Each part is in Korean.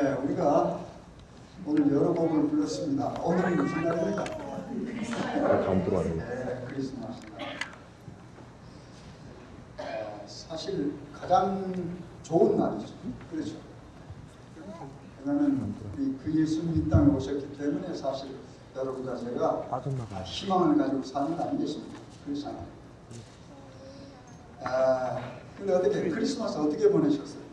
네, 우리가 오늘 여러 곡을 불렀습니다. 오늘은 무슨 날입니까? 안 들어왔네. 네, 크리스마스 날. 사실 가장 좋은 날이죠. 그렇죠. 왜냐하면 우리 그 예수님이 이 땅에 오셨기 때문에 사실 여러분과 제가 희망을 가지고 사는 거 아니겠습니까? 그렇잖아요. 근데 어떻게 크리스마스 어떻게 보내셨어요?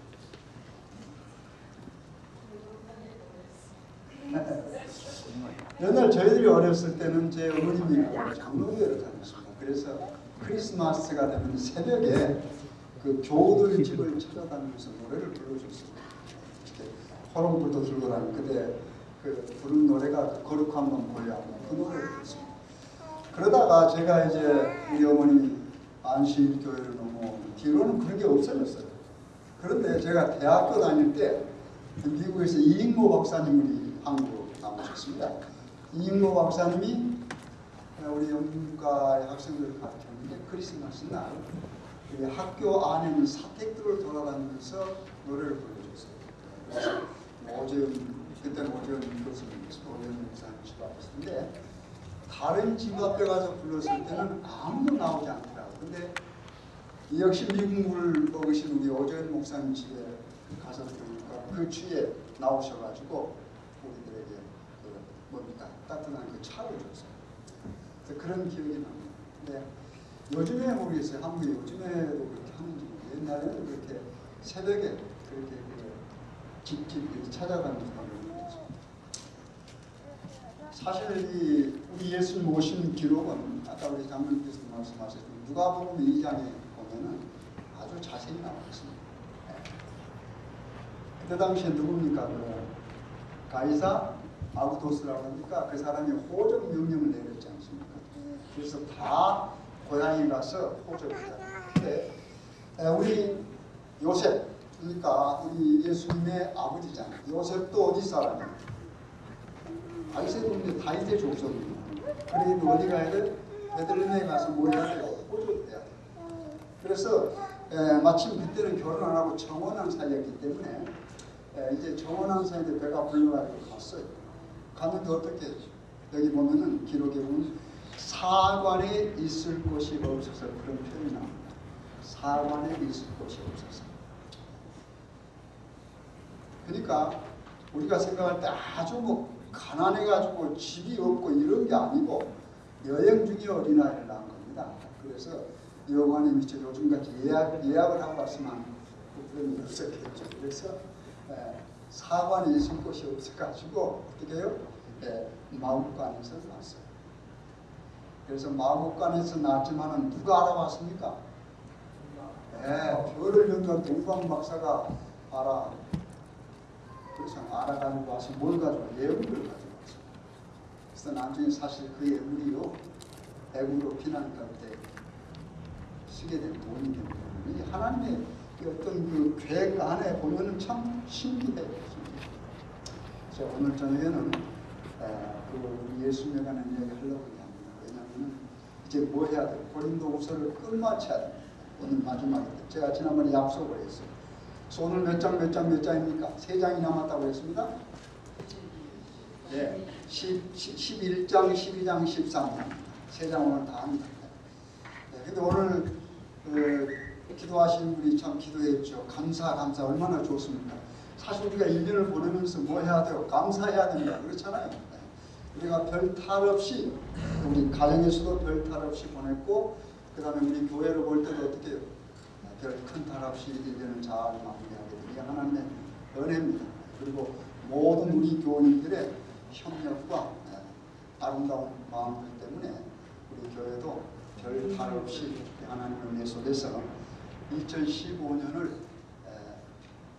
옛날 저희들이 어렸을 때는 제 어머님이 장로교회를 다녔습니다. 그래서 크리스마스가 되면 새벽에 그 교우들 집을 찾아다니면서 노래를 불러줬어요. 호롱불도 들고 다니고 그때 그 부른 노래가 거룩한 건 보여 그 노래를 불렀습니다. 그러다가 제가 이제 우리 어머님이 안식교회를 넘어온 뒤로는 그런 게 없어졌어요. 그런데 제가 대학교 다닐 때 미국에서 이익모 박사님이 한국으로 나오셨습니다. 이익모 박사님이 우리 연구과의 학생들을 가르쳤는데 크리스마스 날 우리 학교 안에 있는 사택들을 돌아다니면서 노래를 불러줬어요. 오재훈, 그때는 오재훈 교수님이었고 오재훈 목사님 집 앞이었는데 다른 집 앞에 가서 불렀을 때는 아무도 나오지 않더라고요. 근데 역시 미국물 먹으신 우리 오재훈 목사님 집에 가서 들으니까 그 주에 나오셔가지고 우리들에게 그 뭡니까 따뜻한 그 차를 줬어요. 그래서 그런 기억이 납니다. 근데 요즘에 모르겠어요. 한국이 요즘에도 그렇게 하는지 모르겠어요. 옛날에는 그렇게 새벽에 그렇게 집집 찾아가면서 하는 거죠. 사실 우리 예수님 오신 기록은 아까 우리 장로님께서 말씀하셨던 누가복음 2장에 보면은 아주 자세히 나와 있습니다. 그때 당시에 누굽니까? 그 가이사 아구도스라고 하니까 그 사람이 호적 명령을 내렸지 않습니까? 그래서 다 고향에 가서 호적을 했잖아요. 근데 우리 요셉, 그러니까 우리 예수님의 아버지잖아요. 요셉도 어디 사람이에요? 다윗의 다윗의 족속이에요. 그래도 어디 가야 돼? 베들레헴에 가서 뭐 해야 돼요? 호적을 해야 돼요. 그래서 마침 그때는 결혼 안 하고 정혼한 사이였기 때문에 이제 정혼한 사이인데 배가 불러가지고 갔어요. 갔는데 어떻게 했죠? 여기 보면은 기록에 보면 사관에 있을 곳이 없어서 그런 표현이 나옵니다. 사관에 있을 곳이 없어서. 그러니까 우리가 생각할 때 아주 뭐 가난해가지고 집이 없고 이런 게 아니고 여행 중에 어린아이를 낳은 겁니다. 그래서 여관에 미쳐 요즘같이 예약을 하고 왔으면 그런 일이 없었겠죠. 그래서 사관에 있을 곳이 없어가지고 어떻게 해요? 마국간에서 낳았어요. 그래서 마국간에서 낳았지만은 누가 알아봤습니까? 별을 연구한 동방 박사가 그래서 알아가지고 와서 뭘 가져와? 예물을 가져왔어요. 그래서 나중에 사실 그 예물이요 애국으로 피난할 때 쓰게 된 돈이 됩니다. 이 하나님의 어떤 그 계획 안에 보면은 참 신기해요. 그래서 오늘 저녁에는 우리 예수님에 관한 이야기 하려고 합니다. 왜냐하면 이제 뭐 해야 돼요? 고린도후서를 끝마쳐야 돼요. 오늘 마지막인데 제가 지난번에 약속을 했어요. 그래서 오늘 몇 장입니까? 3장이 남았다고 했습니다. 네, 11장, 12장, 13장 3장 오늘 다 합니다. 근데 오늘 기도하신 분이 참 기도했죠. 감사 얼마나 좋습니까? 사실 우리가 1년을 보내면서 뭐 해야 돼요? 감사해야 됩니다. 그렇잖아요. 우리가 별 탈 없이 우리 가정에서도 별 탈 없이 보냈고 그 다음에 우리 교회를 볼 때도 어떻게 해요? 별 큰 탈 없이 1년을 잘 마무리하게 되는 게 하나님의 은혜입니다. 그리고 모든 우리 교우님들의 협력과 아름다운 마음들 때문에 우리 교회도 별 탈 없이 하나님의 은혜 속에서 2015년을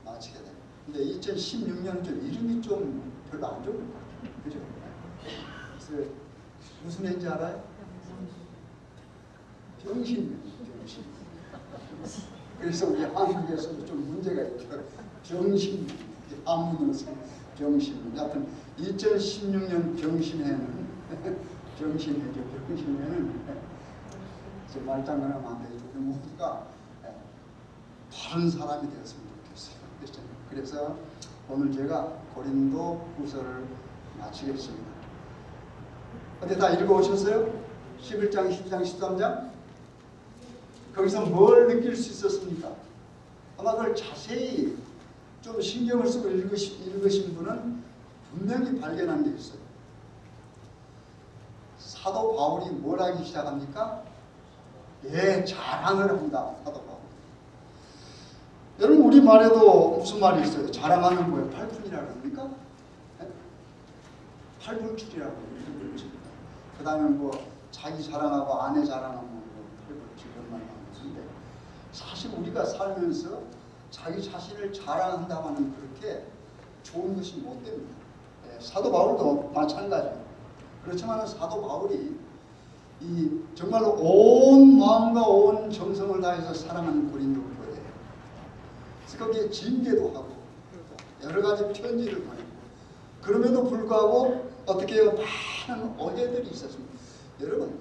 마치게 됩니다. 근데 2016년은 좀 이름이 좀 별로 안 좋은 것 같아요. 그죠? 그래서 무슨 해인지 알아요? 병신. 그래서 우리 한국에서도 좀 문제가 있죠. 병신. 한문으로서 병신. 하여튼 2016년 병신해는 병신해죠. 병신해는 말장난하면 안 되죠. 우리 모두가 다른 사람이 되었으면 좋겠어요. 그래서 오늘 제가 고린도 후서를 마치겠습니다. 어디 다 읽어오셨어요? 11장, 12장, 13장? 거기서 뭘 느낄 수 있었습니까? 아마 그걸 자세히 좀 신경을 쓰고 읽으신 분은 분명히 발견한 게 있어요. 사도 바울이 뭘 하기 시작합니까? 자랑을 한다. 사도 바울. 여러분 우리말에도 무슨 말이 있어요? 자랑하는 뭐예요? 팔분이라고 합니까? 팔불출이라고 해요. 그 다음에 뭐 자기 자랑하고 아내 자랑하고 팔불출 이런 말 나오는데 사실 우리가 살면서 자기 자신을 자랑한다고 하는 그렇게 좋은 것이 못 됩니다. 사도 바울도 마찬가지예요. 그렇지만 사도 바울이 이 정말로 온 마음과 온 정성을 다해서 사랑하는 고린도 교회, 그래서 거기에 징계도 하고 여러 가지 편지를 보내고 그럼에도 불구하고 어떻게 해요? 많은 오해들이 있었습니다. 여러분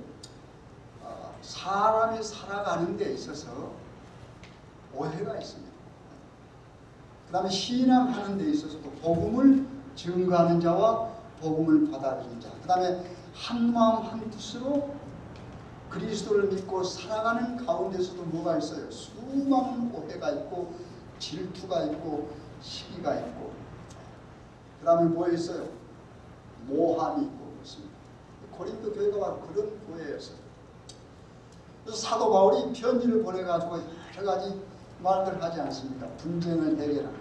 사람이 살아가는 데 있어서 오해가 있습니다. 그 다음에 신앙하는 데 있어서도 복음을 증거하는 자와 복음을 받아들이는 자, 그 다음에 한마음 한뜻으로 그리스도를 믿고 살아가는 가운데서도 뭐가 있어요? 수많은 오해가 있고 질투가 있고 시기가 있고 그 다음에 뭐 있어요? 모함이 있고 그렇습니다. 고린도 교회가 바로 그런 교회였어요. 그래서 사도 바울이 편지를 보내가지고 여러 가지 말들 하지 않습니까? 분쟁을 해결하는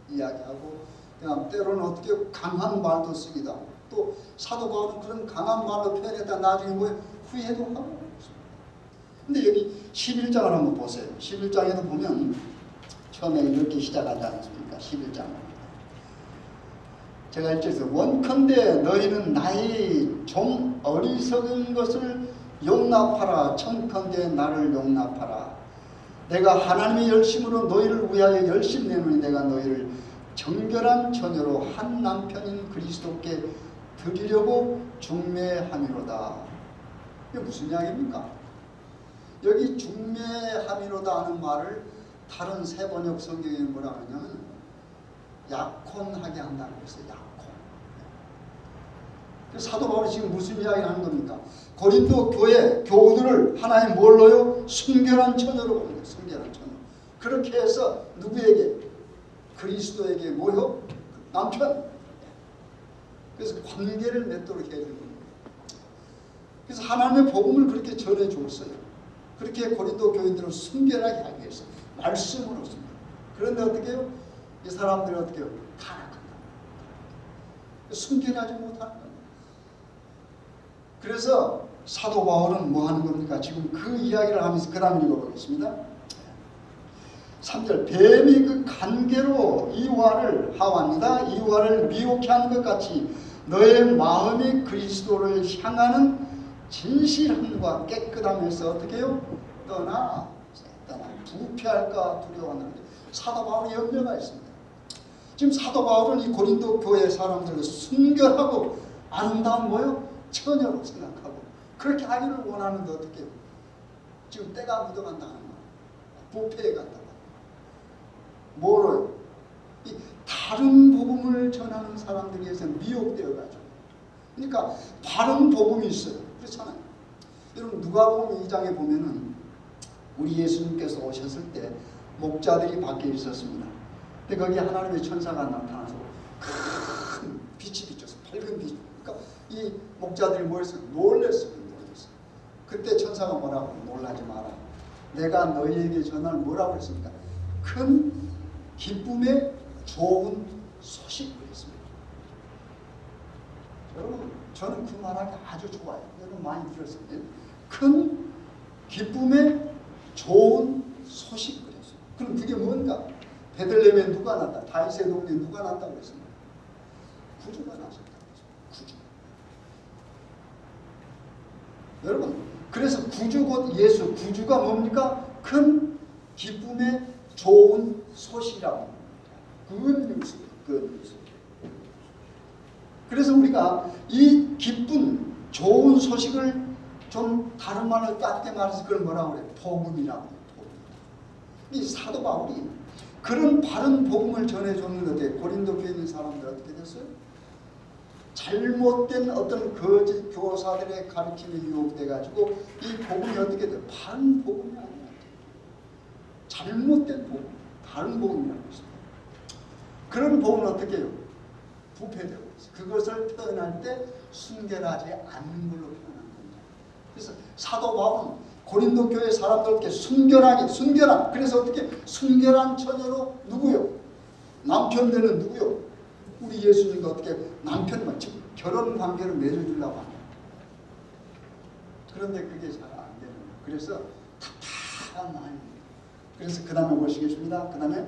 이야기하고 그냥 때로는 어떻게 강한 말도 쓰기도 하고 또 사도 바울은 그런 강한 말로 표현했다 나중에 뭐 후회도 하고. 근데 여기 11장을 한번 보세요. 11장에도 보면 처음에 이렇게 시작하지 않습니까? 11장은 제가 읽겠어요. 원컨대 너희는 나의 좀 어리석은 것을 용납하라. 청컨대 나를 용납하라. 내가 하나님의 열심으로 너희를 위하여 열심 내노니 내가 너희를 정결한 처녀로 한 남편인 그리스도께 드리려고 중매함이로다. 이게 무슨 이야기입니까? 여기 중매함이로다 하는 말을 다른 새 번역 성경에 뭐라 하냐면 약혼하게 한다고 했어요. 약혼. 사도 바울이 지금 무슨 이야기를 하는 겁니까? 고린도 교회 교우들을 하나님 뭘로요? 순결한 처녀로 봅니다. 순결한 처녀. 그렇게 해서 누구에게? 그리스도에게 뭐요? 남편. 그래서 관계를 맺도록 해야 되는 겁니다. 그래서 하나님의 복음을 그렇게 전해 줬어요. 그렇게 고린도 교인들을 순결하게 하기 위해서 말씀으로 씁니다. 그런데 어떻게 해요? 이 사람들이 어떻게 해요? 타락한다. 순결하지 못하는 겁니다. 그래서 사도 바울은 뭐 하는 겁니까? 지금 그 이야기를 하면서 그 다음 읽어보겠습니다. 3절 뱀이 그 간계로 이와를 하와니다. 이와를 미혹해 하는 것 같이 너의 마음이 그리스도를 향하는 진실함과 깨끗함에서 어떻게 해요? 떠나 부패할까 두려워하는 사도 바울의 염려가 있습니다. 지금 사도 바울은 이 고린도 교회 사람들을 순결하고 아름다운 뭐요? 처녀로 생각하고 그렇게 하기를 원하는데 어떻게 해요? 지금 때가 묻어간다는 거예요. 부패에 간다. 뭐로요? 이 다른 복음을 전하는 사람들에 의해서 미혹되어 가지고. 그러니까 바른 복음이 있어요. 그렇잖아요. 여러분 누가복음 2장에 보면은 우리 예수님께서 오셨을 때 목자들이 밖에 있었습니다. 근데 거기에 하나님의 천사가 나타나서 큰 빛이 비쳤어. 밝은 빛. 그러니까 이 목자들이 뭐 했어요? 놀랬어요. 그때 천사가 뭐라고? 놀라지 마라. 내가 너희에게 전할 뭐라고 했습니까? 큰 기쁨의 좋은 소식을 했습니다. 여러분 저는 그 말하기 아주 좋아요. 여러분 많이 들었어요. 큰 기쁨의 좋은 소식을 했어요. 그럼 그게 뭔가? 베들레헴에 누가 났다? 다윗의 동네에 누가 났다고 했습니까? 구주가 나셨다고 했습니다. 구주. 여러분 그래서 구주 곧 예수, 구주가 뭡니까? 큰 기쁨의 좋은 소식이라고 합니다. 굿뉴스. 그래서 우리가 이 기쁜 좋은 소식을 좀 다른 말로 짧게 말해서 그걸 뭐라고 그래요? 복음이라고 해요. 복음. 이 사도 바울이 그런 바른 복음을 전해줬는데 고린도 교회에 있는 사람들 어떻게 됐어요? 잘못된 어떤 거짓 교사들의 가르침에 유혹돼가지고 이 복음이 어떻게 돼요? 바른 복음이 아니야. 잘못된 복음, 바른 복음이라고 있습니다. 그런 복음은 어떻게 해요? 부패되고 있어요. 그것을 표현할 때 순결하지 않는 걸로 표현한 겁니다. 그래서 사도 바울은 고린도 교회 사람들께 순결한, 그래서 어떻게 순결한 처녀로 누구요? 남편 되는 누구요? 우리 예수님과 어떻게 남편만, 즉 결혼 관계를 맺어주려고 합니다. 그런데 그게 잘 안 되는 거예요. 그래서 답답한 마음입니다. 그래서 그 다음에 보시겠습니다. 그 다음에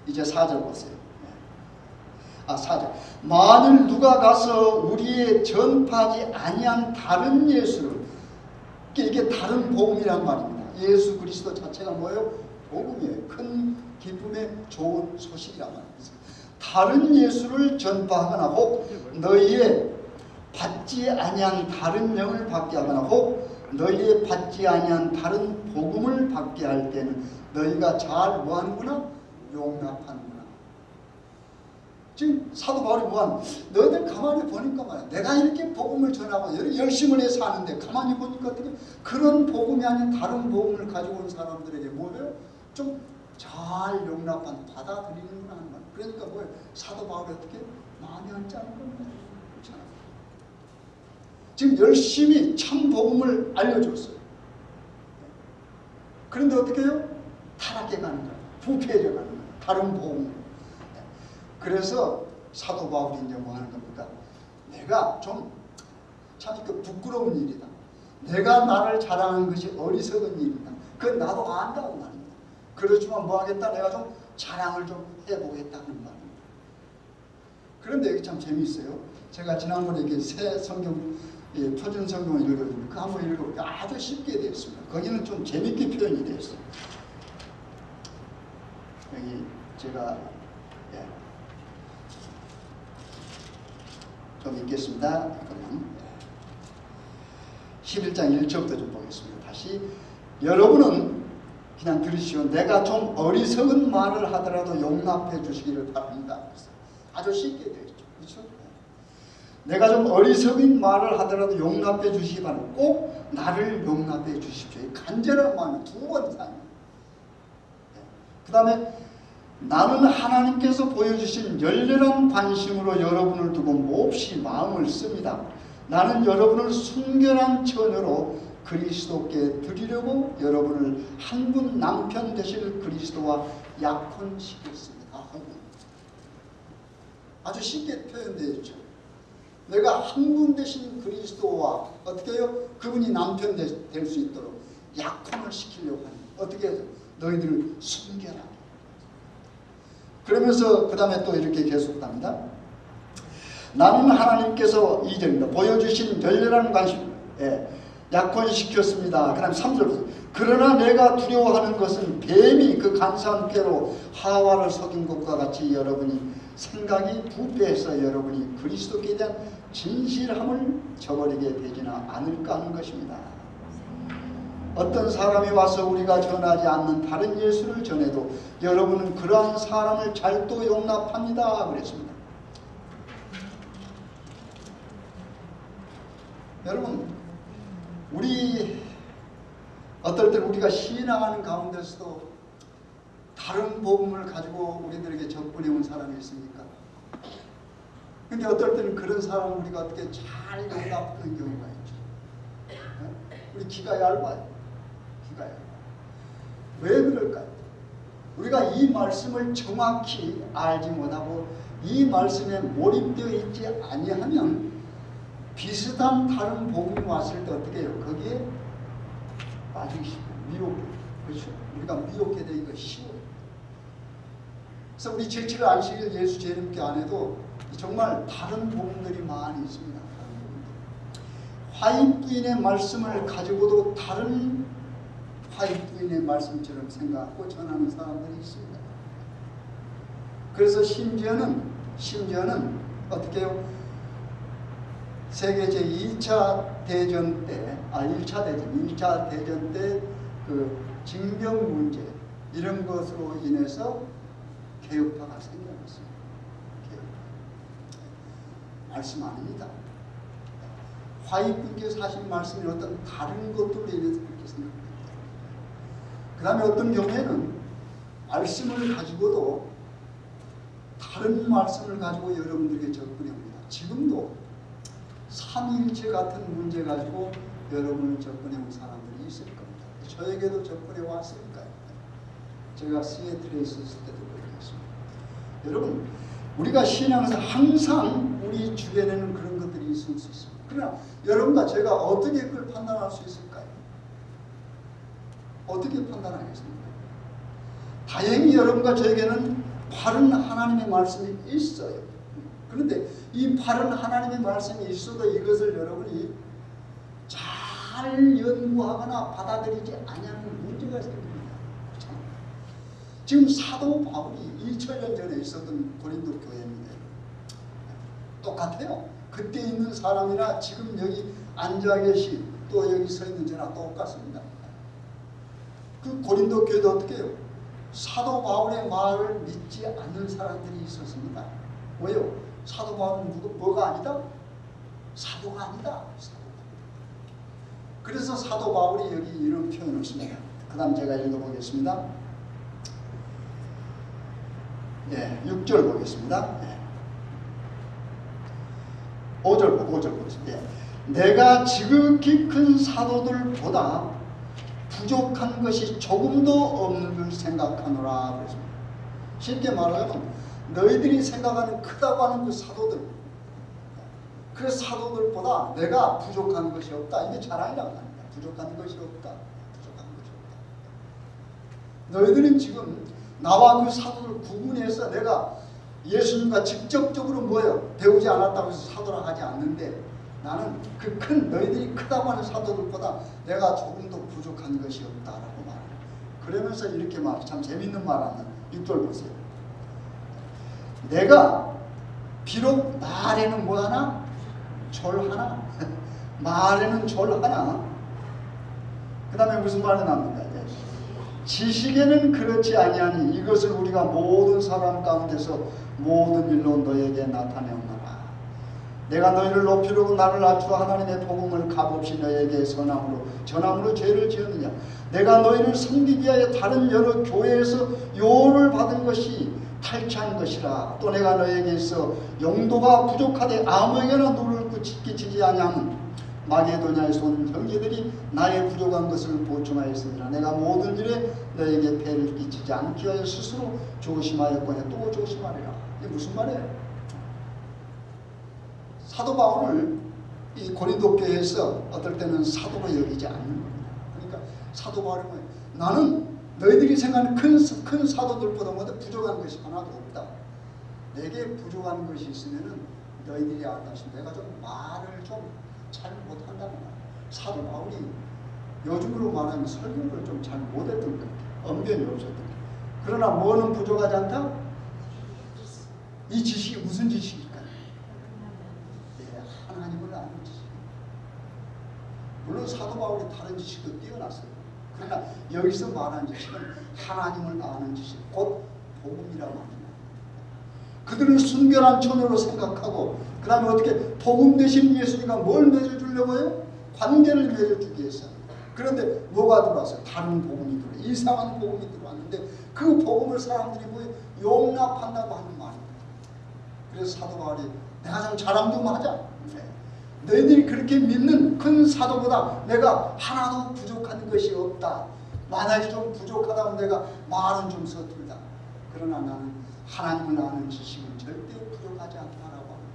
이제 4절 보세요. 4절. 만일 누가 가서 우리의 전파하지 아니한 다른 예수를, 이게 다른 복음이란 말입니다. 예수 그리스도 자체가 뭐예요? 복음이에요. 큰 기쁨의 좋은 소식이란 말입니다. 다른 예수를 전파하거나 혹 너희의 받지 아니한 다른 영을 받게 하거나 혹 너희의 받지 아니한 다른 복음을 받게 할 때는 너희가 잘 뭐하는구나? 용납하는구나. 지금 사도 바울이 뭐하는? 너희들 가만히 보니까 말이야. 내가 이렇게 복음을 전하고 열심을 해서 사는데 가만히 보니까 어떻게 그런 복음이 아닌 다른 복음을 가지고 온 사람들에게 뭐예요? 좀 잘 용납한 받아들이는구나 하는 말. 그러니까 뭐예요? 사도 바울이 어떻게 마음이 앉지 않은 겁니다. 그렇잖아요. 지금 열심히 참 복음을 알려줬어요. 그런데 어떻게 해요? 타락해 가는 거예요. 부패해져 가는 거예요. 다른 복음으로. 그래서 사도 바울이 이제 뭐 하는 겁니까? 내가 좀 참 그 부끄러운 일이다. 내가 나를 자랑하는 것이 어리석은 일이다. 그건 나도 안다고 말입니다. 그렇지만 뭐 하겠다? 내가 좀 자랑을 좀 해보겠다는 말입니다. 그런데 여기 참 재미있어요. 제가 지난번에 이렇게 새 성경, 표준 성경을 읽어주면 그 한번 읽어보니까 아주 쉽게 되어 있습니다. 거기는 좀 재밌게 표현이 되어 있어요. 여기 제가 좀 읽겠습니다. 그러면 11장 1절부터 좀 보겠습니다. 다시. 여러분은 그냥 들으시오. 내가 좀 어리석은 말을 하더라도 용납해 주시기를 바랍니다. 아주 쉽게 되어 있죠. 그렇죠? 내가 좀 어리석은 말을 하더라도 용납해 주시기 바랍니다. 꼭 나를 용납해 주십시오. 간절한 마음이 두 번 이상입니다. 그 다음에 나는 하나님께서 보여주신 열렬한 관심으로 여러분을 두고 몹시 마음을 씁니다. 나는 여러분을 순결한 처녀로 그리스도께 드리려고 여러분을 한 분 남편 되실 그리스도와 약혼시켰습니다. 아주 쉽게 표현되어 있죠. 내가 한 분 되신 그리스도와 어떻게 해요? 그분이 남편 될 수 있도록 약혼을 시키려고 하는. 어떻게 해서 너희들을 순결하게. 그러면서 그 다음에 또 이렇게 계속합니다. 나는 하나님께서 2절입니다. 보여주신 열렬한 관심, 약혼시켰습니다. 그 다음 3절. 그러나 내가 두려워하는 것은 뱀이 그 간사한 꾀로 하와를 속인 것과 같이 여러분이 생각이 부패해서 여러분이 그리스도께 대한 진실함을 저버리게 되지는 않을까 하는 것입니다. 어떤 사람이 와서 우리가 전하지 않는 다른 예수를 전해도 여러분은 그러한 사람을 잘도 용납합니다. 그랬습니다. 여러분, 우리 어떨 때 우리가 신앙하는 가운데서도 다른 복음을 가지고 우리들에게 접근해 온 사람이 있습니까? 근데 어떨 때는 그런 사람을 우리가 어떻게 잘 용납하는 경우가 있죠. 우리 귀가 얇아요. 귀가 얇아요. 왜 그럴까요? 우리가 이 말씀을 정확히 알지 못하고 이 말씀에 몰입되어 있지 아니하면 비슷한 다른 복음이 왔을 때 어떻게 해요? 거기에 빠지기 쉽고 미혹해. 그렇죠? 우리가 미혹해 되기가 쉬워요. 그래서 우리 질치를 안식일 예수 재림교 안에도 정말 다른 복음들이 많이 있습니다. 화인 부인의 말씀을 가지고도 다른 화인 부인의 말씀처럼 생각하고 전하는 사람들이 있습니다. 그래서 심지어는 어떻게 해요? 세계 제2차 대전 때, 1차 대전 때 그 징병 문제, 이런 것으로 인해서 개혁파가 생겨났습니다. 개혁파. 말씀 아닙니다. 화이분께서 하신 말씀이 어떤 다른 것들로 인해서 그렇게 생각합니다. 그 다음에 어떤 경우에는 말씀을 가지고도 다른 말씀을 가지고 여러분들에게 접근해 옵니다. 지금도 삼위일체 같은 문제 가지고 여러분을 접근해 온 사람들이 있을 겁니다. 저에게도 접근해 왔으니까요. 제가 시애틀에 있었을 때도 그렇겠습니다. 여러분, 우리가 신앙에서 항상 우리 주변에는 그런 것들이 있을 수 있습니다. 그러나 여러분과 제가 어떻게 그걸 판단할 수 있을까요? 어떻게 판단하겠습니까? 다행히 여러분과 저에게는 바른 하나님의 말씀이 있어요. 그런데 이 바른 하나님의 말씀이 있어도 이것을 여러분이 잘 연구하거나 받아들이지 않냐는 문제가 생깁니다. 지금 사도 바울이 2000년 전에 있었던 고린도 교회입니다. 똑같아요. 그때 있는 사람이나 지금 여기 앉아 계신 또 여기 서 있는 저나 똑같습니다. 그 고린도 교회도 어떻게 해요? 사도 바울의 말을 믿지 않는 사람들이 있었습니다. 왜요? 사도 바울은 뭐가 아니다? 사도가 아니다. 그래서 사도 바울이 여기 이런 표현을 씁니다. 그 다음 제가 읽어보겠습니다. 6절 보겠습니다. 5절 보겠습니다. 내가 지극히 큰 사도들보다 부족한 것이 조금도 없는 줄 생각하노라 그랬습니다. 쉽게 말하면 너희들이 생각하는 크다고 하는 그 사도들, 그 사도들보다 내가 부족한 것이 없다. 이게 자랑이라고 합니다. 부족한 것이 없다. 부족한 것이 없다. 너희들은 지금 나와 그 사도를 구분해서 내가 예수님과 직접적으로 뭐예요? 배우지 않았다고 해서 사도라 하지 않는데 나는 그 큰 너희들이 크다고 하는 사도들보다 내가 조금도 부족한 것이 없다라고 말해요. 그러면서 이렇게 말해요. 참 재밌는 말 하나. 6절 보세요. 내가 비록 말에는 뭐 하나? 졸 하나? 말에는 졸 하나? 그 다음에 무슨 말이 나옵니까? 지식에는 그렇지 아니하니 이것을 우리가 모든 사람 가운데서 모든 일로 너에게 나타내었노라. 내가 너희를 높이려고 나를 낮추어 하나님의 복음을 값없이 너에게 전함으로 죄를 지었느냐. 내가 너희를 섬기기 위하여 다른 여러 교회에서 요를 받은 것이 탈취한 것이라. 또 내가 너에게 있어 용도가 부족하되 아무에게나 누를 끼치지 아니하면 마게도냐에서 온 형제들이 나의 부족한 것을 보충하였으니라. 내가 모든 일에 너에게 폐를 끼치지 않기 위하여 스스로 조심하였거니 또 조심하리라. 이게 무슨 말이에요? 사도 바울을 이 고린도 교회에서 어떨 때는 사도로 여기지 않는 겁니다. 그러니까 사도 바울이 뭐예요? 나는 너희들이 생각하는 큰 사도들보다 모두 부족한 것이 하나도 없다. 내게 부족한 것이 있으면은 너희들이 알다시피 내가 좀 말을 좀 잘 못한다는 거야. 사도 바울이 요즘으로 말하면 설교를 좀 잘 못했던 것 같아. 언변이 없었던 것 같아. 그러나 뭐는 부족하지 않다? 이 지식이 무슨 지식일까요? 하나님을 아는 지식. 물론 사도 바울이 다른 지식도 뛰어났어요. 그러나 여기서 말하는 지식은 하나님을 아는 지식, 곧 복음이라고 합니다. 그들은 순결한 처녀로 생각하고 그 다음에 어떻게 복음 대신 예수님과 뭘 맺어주려고 해요? 관계를 맺어주기 위해서. 그런데 뭐가 들어왔어요? 다른 복음이 들어와요. 이상한 복음이 들어왔는데 그 복음을 사람들이 뭐 용납한다고 하는 말입니다. 그래서 사도 바울이 내가 좀 자랑 좀 하자. 너희들이 그렇게 믿는 큰 사도보다 내가 하나도 부족한 것이 없다. 만약에 좀 부족하다면 내가 말은 좀 서툴다. 그러나 나는 하나님을 아는 지식은 절대 부족하지 않다라고 합니다.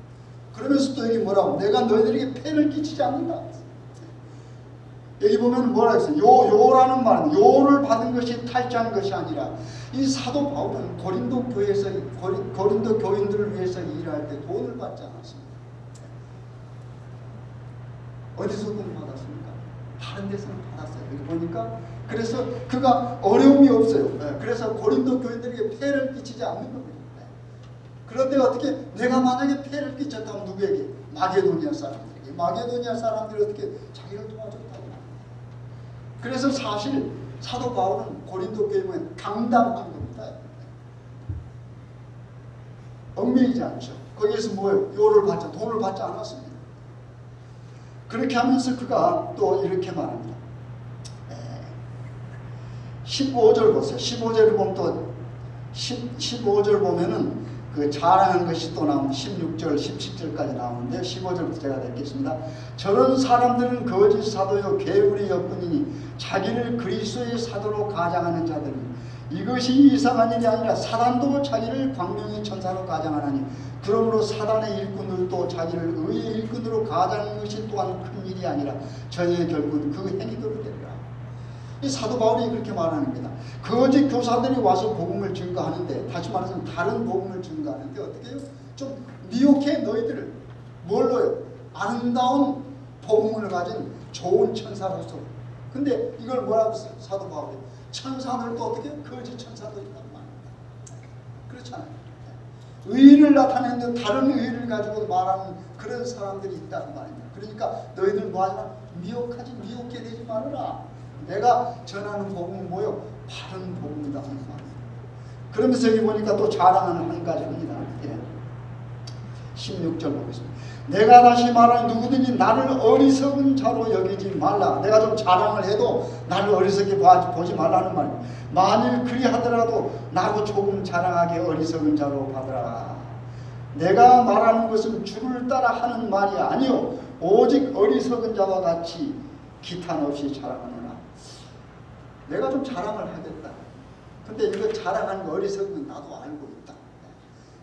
그러면서 또 여기 뭐라고? 내가 너희들에게 폐를 끼치지 않는다. 여기 보면 뭐라 했어요? 요라는 말은 요를 받은 것이 탈취한 것이 아니라 이 사도 바울은 고린도 교회에서 고린도 교인들을 위해서 일할 때 돈을 받지 않았습니다. 어디서 돈 받았습니까? 다른 데서는 받았어요. 여기 보니까 그래서 그가 어려움이 없어요. 그래서 고린도 교인들에게 폐를 끼치지 않는 겁니다. 그런데 어떻게 내가 만약에 폐를 끼쳤다면 누구에게? 마게도니아 사람들에게. 마게도니아 사람들이 어떻게 자기를 도와줬다고 합니다. 그래서 사실 사도 바울은 고린도 교회에 강당한 겁니다. 얽매이지 않죠. 거기에서 뭐예요? 요를 받지, 돈을 받지 않았습니다. 그렇게 하면서 그가 또 이렇게 말합니다. 15절 보세요. 15절을 보면 또 15절 보면은 그 자랑한 것이 또 나오면 16절, 17절까지 나오는데 15절부터 제가 읽겠습니다. 저런 사람들은 거짓 사도요 괴물의 엿뿐이니 자기를 그리스도의 사도로 가장하는 자들은 이것이 이상한 일이 아니라 사단도 자기를 광명의 천사로 가장하나니 그러므로 사단의 일꾼들도 자기를 의의 일꾼으로 가장하는 것이 또한 큰 일이 아니라 저희의 결국은 그 행위대로 되리라. 이 사도 바울이 그렇게 말하는 겁니다. 거짓 교사들이 와서 복음을 증거하는데, 다시 말해서 다른 복음을 증거하는데 어떻게 해요? 좀 미혹해 너희들을. 뭘로요? 아름다운 복음을 가진 좋은 천사로서. 근데 이걸 뭐라고 써요? 사도 바울이. 천사들도 어떻게 해요? 거짓 천사도 있단 말입니다. 그렇잖아요. 의의를 나타내는데 다른 의의를 가지고 말하는 그런 사람들이 있단 말입니다. 그러니까 너희들 뭐하냐? 미혹해 되지 말아라. 내가 전하는 복음은 뭐요? 바른 복음이다 하는 말이에요. 그러면서 여기 보니까 또 자랑하는 한 가지 합니다. 16절 보겠습니다. 내가 다시 말하니 누구든지 나를 어리석은 자로 여기지 말라. 내가 좀 자랑을 해도 나를 어리석게 보지 말라는 말입니다. 만일 그리하더라도 나도 조금 자랑하게 어리석은 자로 받으라. 내가 말하는 것은 주를 따라 하는 말이 아니요 오직 어리석은 자와 같이 기탄 없이 자랑하노라. 내가 좀 자랑을 하겠다. 근데 이거 자랑하는 거 어리석은 건 나도 알고 있다.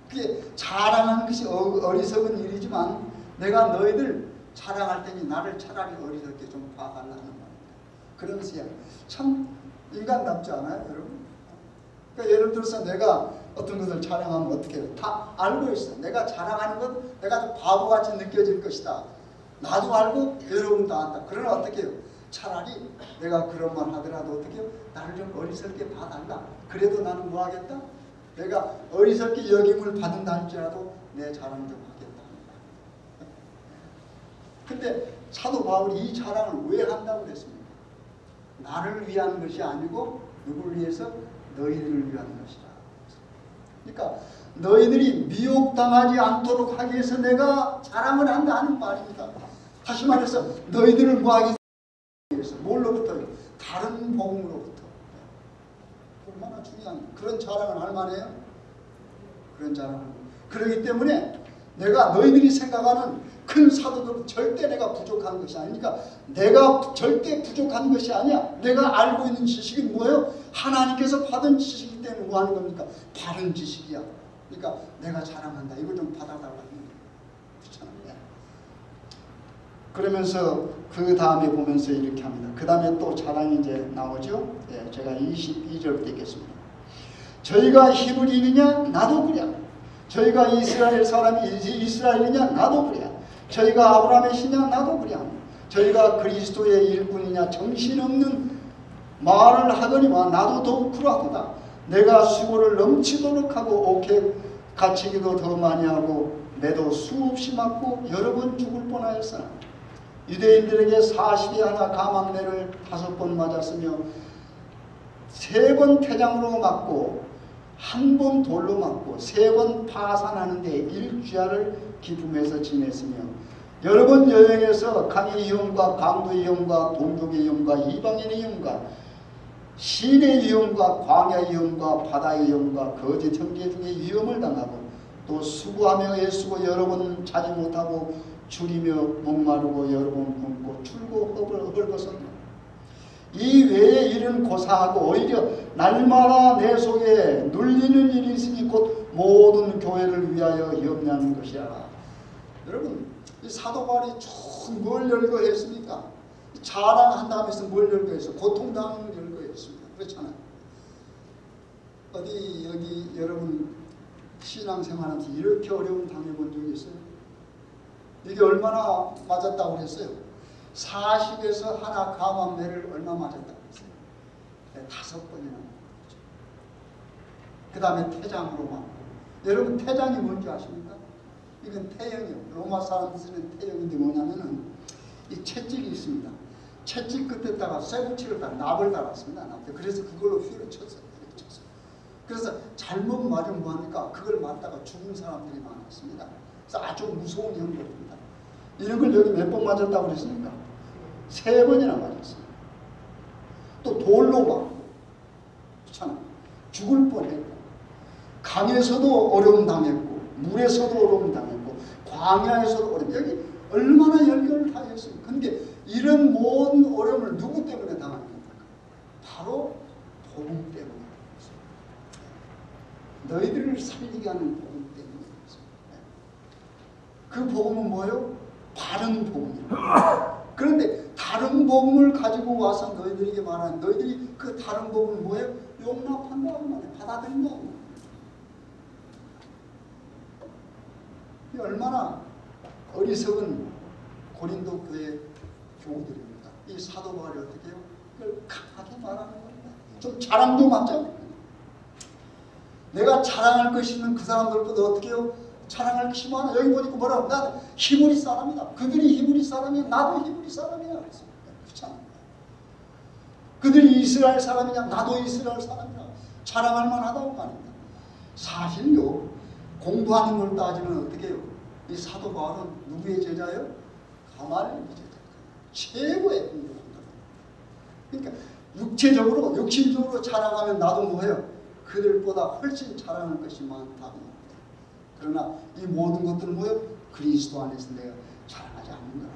그게 자랑하는 것이 어리석은 일이지만 내가 너희들 자랑할 때니 나를 차라리 어리석게 좀 봐달라는 말입니다. 그러면서 참 인간답지 않아요, 여러분? 그러니까 예를 들어서 내가 어떤 것을 자랑하면 어떻게 해요? 다 알고 있어. 내가 자랑하는 것 내가 좀 바보같이 느껴질 것이다. 나도 알고 여러분도 안다. 그러나 어떻게 해요? 차라리 내가 그런 말 하더라도 어떻게 해요? 나를 좀 어리석게 봐달라. 그래도 나는 뭐 하겠다? 내가 어리석게 여김을 받은다 할지라도 내 자랑 좀 하겠다. 근데 사도 바울이 이 자랑을 왜 한다고 그랬습니까? 나를 위한 것이 아니고 누구를 위해서? 너희들을 위한 것이다. 그러니까 너희들이 미혹당하지 않도록 하기 위해서 내가 자랑을 한다는 말입니다. 다시 말해서 너희들을 뭐하기 위해서? 뭘로부터요? 다른 복음으로부터. 얼마나 중요한 그런 자랑을 할 만해요? 그런 자랑을. 그렇기 때문에 내가 너희들이 생각하는 큰 사도들은 절대 내가 부족한 것이 아니니까 내가 절대 부족한 것이 아니야. 내가 알고 있는 지식이 뭐예요? 하나님께서 받은 지식이기 때문에 뭐 하는 겁니까? 바른 지식이야. 그러니까 내가 자랑한다. 이걸 좀 받아달라는 거예요. 그렇잖아요. 그러면서 그 다음에 보면서 이렇게 합니다. 그 다음에 또 자랑이 이제 나오죠. 제가 22절부터 읽겠습니다. 저희가 히브리이느냐? 나도 그랴. 저희가 이스라엘 사람이 이스라엘이냐? 나도 그랴. 저희가 아브라함의 신이냐? 나도 그랴. 저희가 그리스도의 일꾼이냐? 정신없는 말을 하더니와 나도 더욱 그러하도다. 내가 수고를 넘치도록 하고 옥에 갇히기도 더 많이 하고 매도 수없이 맞고 여러 번 죽을 뻔하였으나 유대인들에게 40이 하나 가망내를 5번 맞았으며 3번 태장으로 맞고 1번 돌로 맞고 3번 파산하는데 일주야를 기품에서 지냈으며 여러 번 여행해서 강의 위험과 강도의 위험과 동족의 위험과 이방인의 위험과 시내 위험과 광야 위험과 바다의 위험과 거짓 형제 중의 위험을 당하고 또 수고하며 애쓰고 여러 번 자지 못하고 줄이며 목마르고 여러 번 굶고 출고 헐벗었다. 이 외의 일은 고사하고 오히려 날마다 내 속에 눌리는 일이 있으니 곧 모든 교회를 위하여 염려하는 것이야. 여러분 이 사도 바울이 뭘 열거했습니까? 자랑한다면서 뭘 열거했어? 고통당하는 걸 열거했습니다. 그렇잖아요. 어디 여기 여러분 신앙생활한테 이렇게 어려운 당해본 적이 있어요? 이게 얼마나 맞았다고 그랬어요? 40에서 하나 가망내를 얼마 맞았다고 그랬어요? 5번이나 맞았죠. 그 다음에 태장으로 맞고. 여러분 태장이 뭔지 아십니까? 이건 태형이요. 로마 사람들이 쓰는 태형인데 뭐냐면은 이 채찍이 있습니다. 채찍 끝에다가 쇠붙이를 다 납을 달았습니다. 그래서 그걸로 휘를 쳤어요. 그래서 잘못 맞으면 뭐합니까? 그걸 맞다가 죽은 사람들이 많았습니다. 그래서 아주 무서운 형벌입니다. 이런 걸 여기 몇 번 맞았다고 그랬습니까? 3번이나 맞았어요. 또 돌로 맞고, 참 죽을 뻔했고, 강에서도 어려움 당했고, 물에서도 어려움 당했고, 광야에서도 어려움. 여기 얼마나 열결을 다 했어요. 그런데 이런 모든 어려움을 누구 때문에 당하는 겁니까? 바로 복음 때문에. 너희들을 살리게 하는 복음 때문에. 그 복음은 뭐예요? 바른 복음이에요. 그런데 다른 복음을 가지고 와서 너희들에게 말하는, 너희들이 그 다른 복음은 뭐예요? 용납한다고 말해요. 받아들인다고 말해요. 이 얼마나 어리석은 고린도 교회 교우들입니다. 이 사도 바울이 어떻게 해요? 그걸 강하게 말하는 겁니다. 좀 자랑 좀 하죠. 내가 자랑할 것이 있는 그 사람들보다 어떻게 해요? 자랑할 것이 많아. 여기 보니까 뭐라고? 나는 히브리 사람이다. 그들이 히브리 사람이야. 나도 히브리 사람이야. 그렇잖아. 그들이 이스라엘 사람이냐? 나도 이스라엘 사람이야. 자랑할 만하다고 말입니다. 사실요, 공부하는 걸 따지면 어떻게 해요? 이 사도 바울은 누구의 제자예요? 가말리엘의 제자. 최고의 공부한다. 그러니까 육체적으로, 육신적으로 자랑하면 나도 뭐해요? 그들보다 훨씬 자랑할 것이 많다고. 그러나 이 모든 것들은 뭐예요? 그리스도 안에서 내가 자랑하지 않는 거라.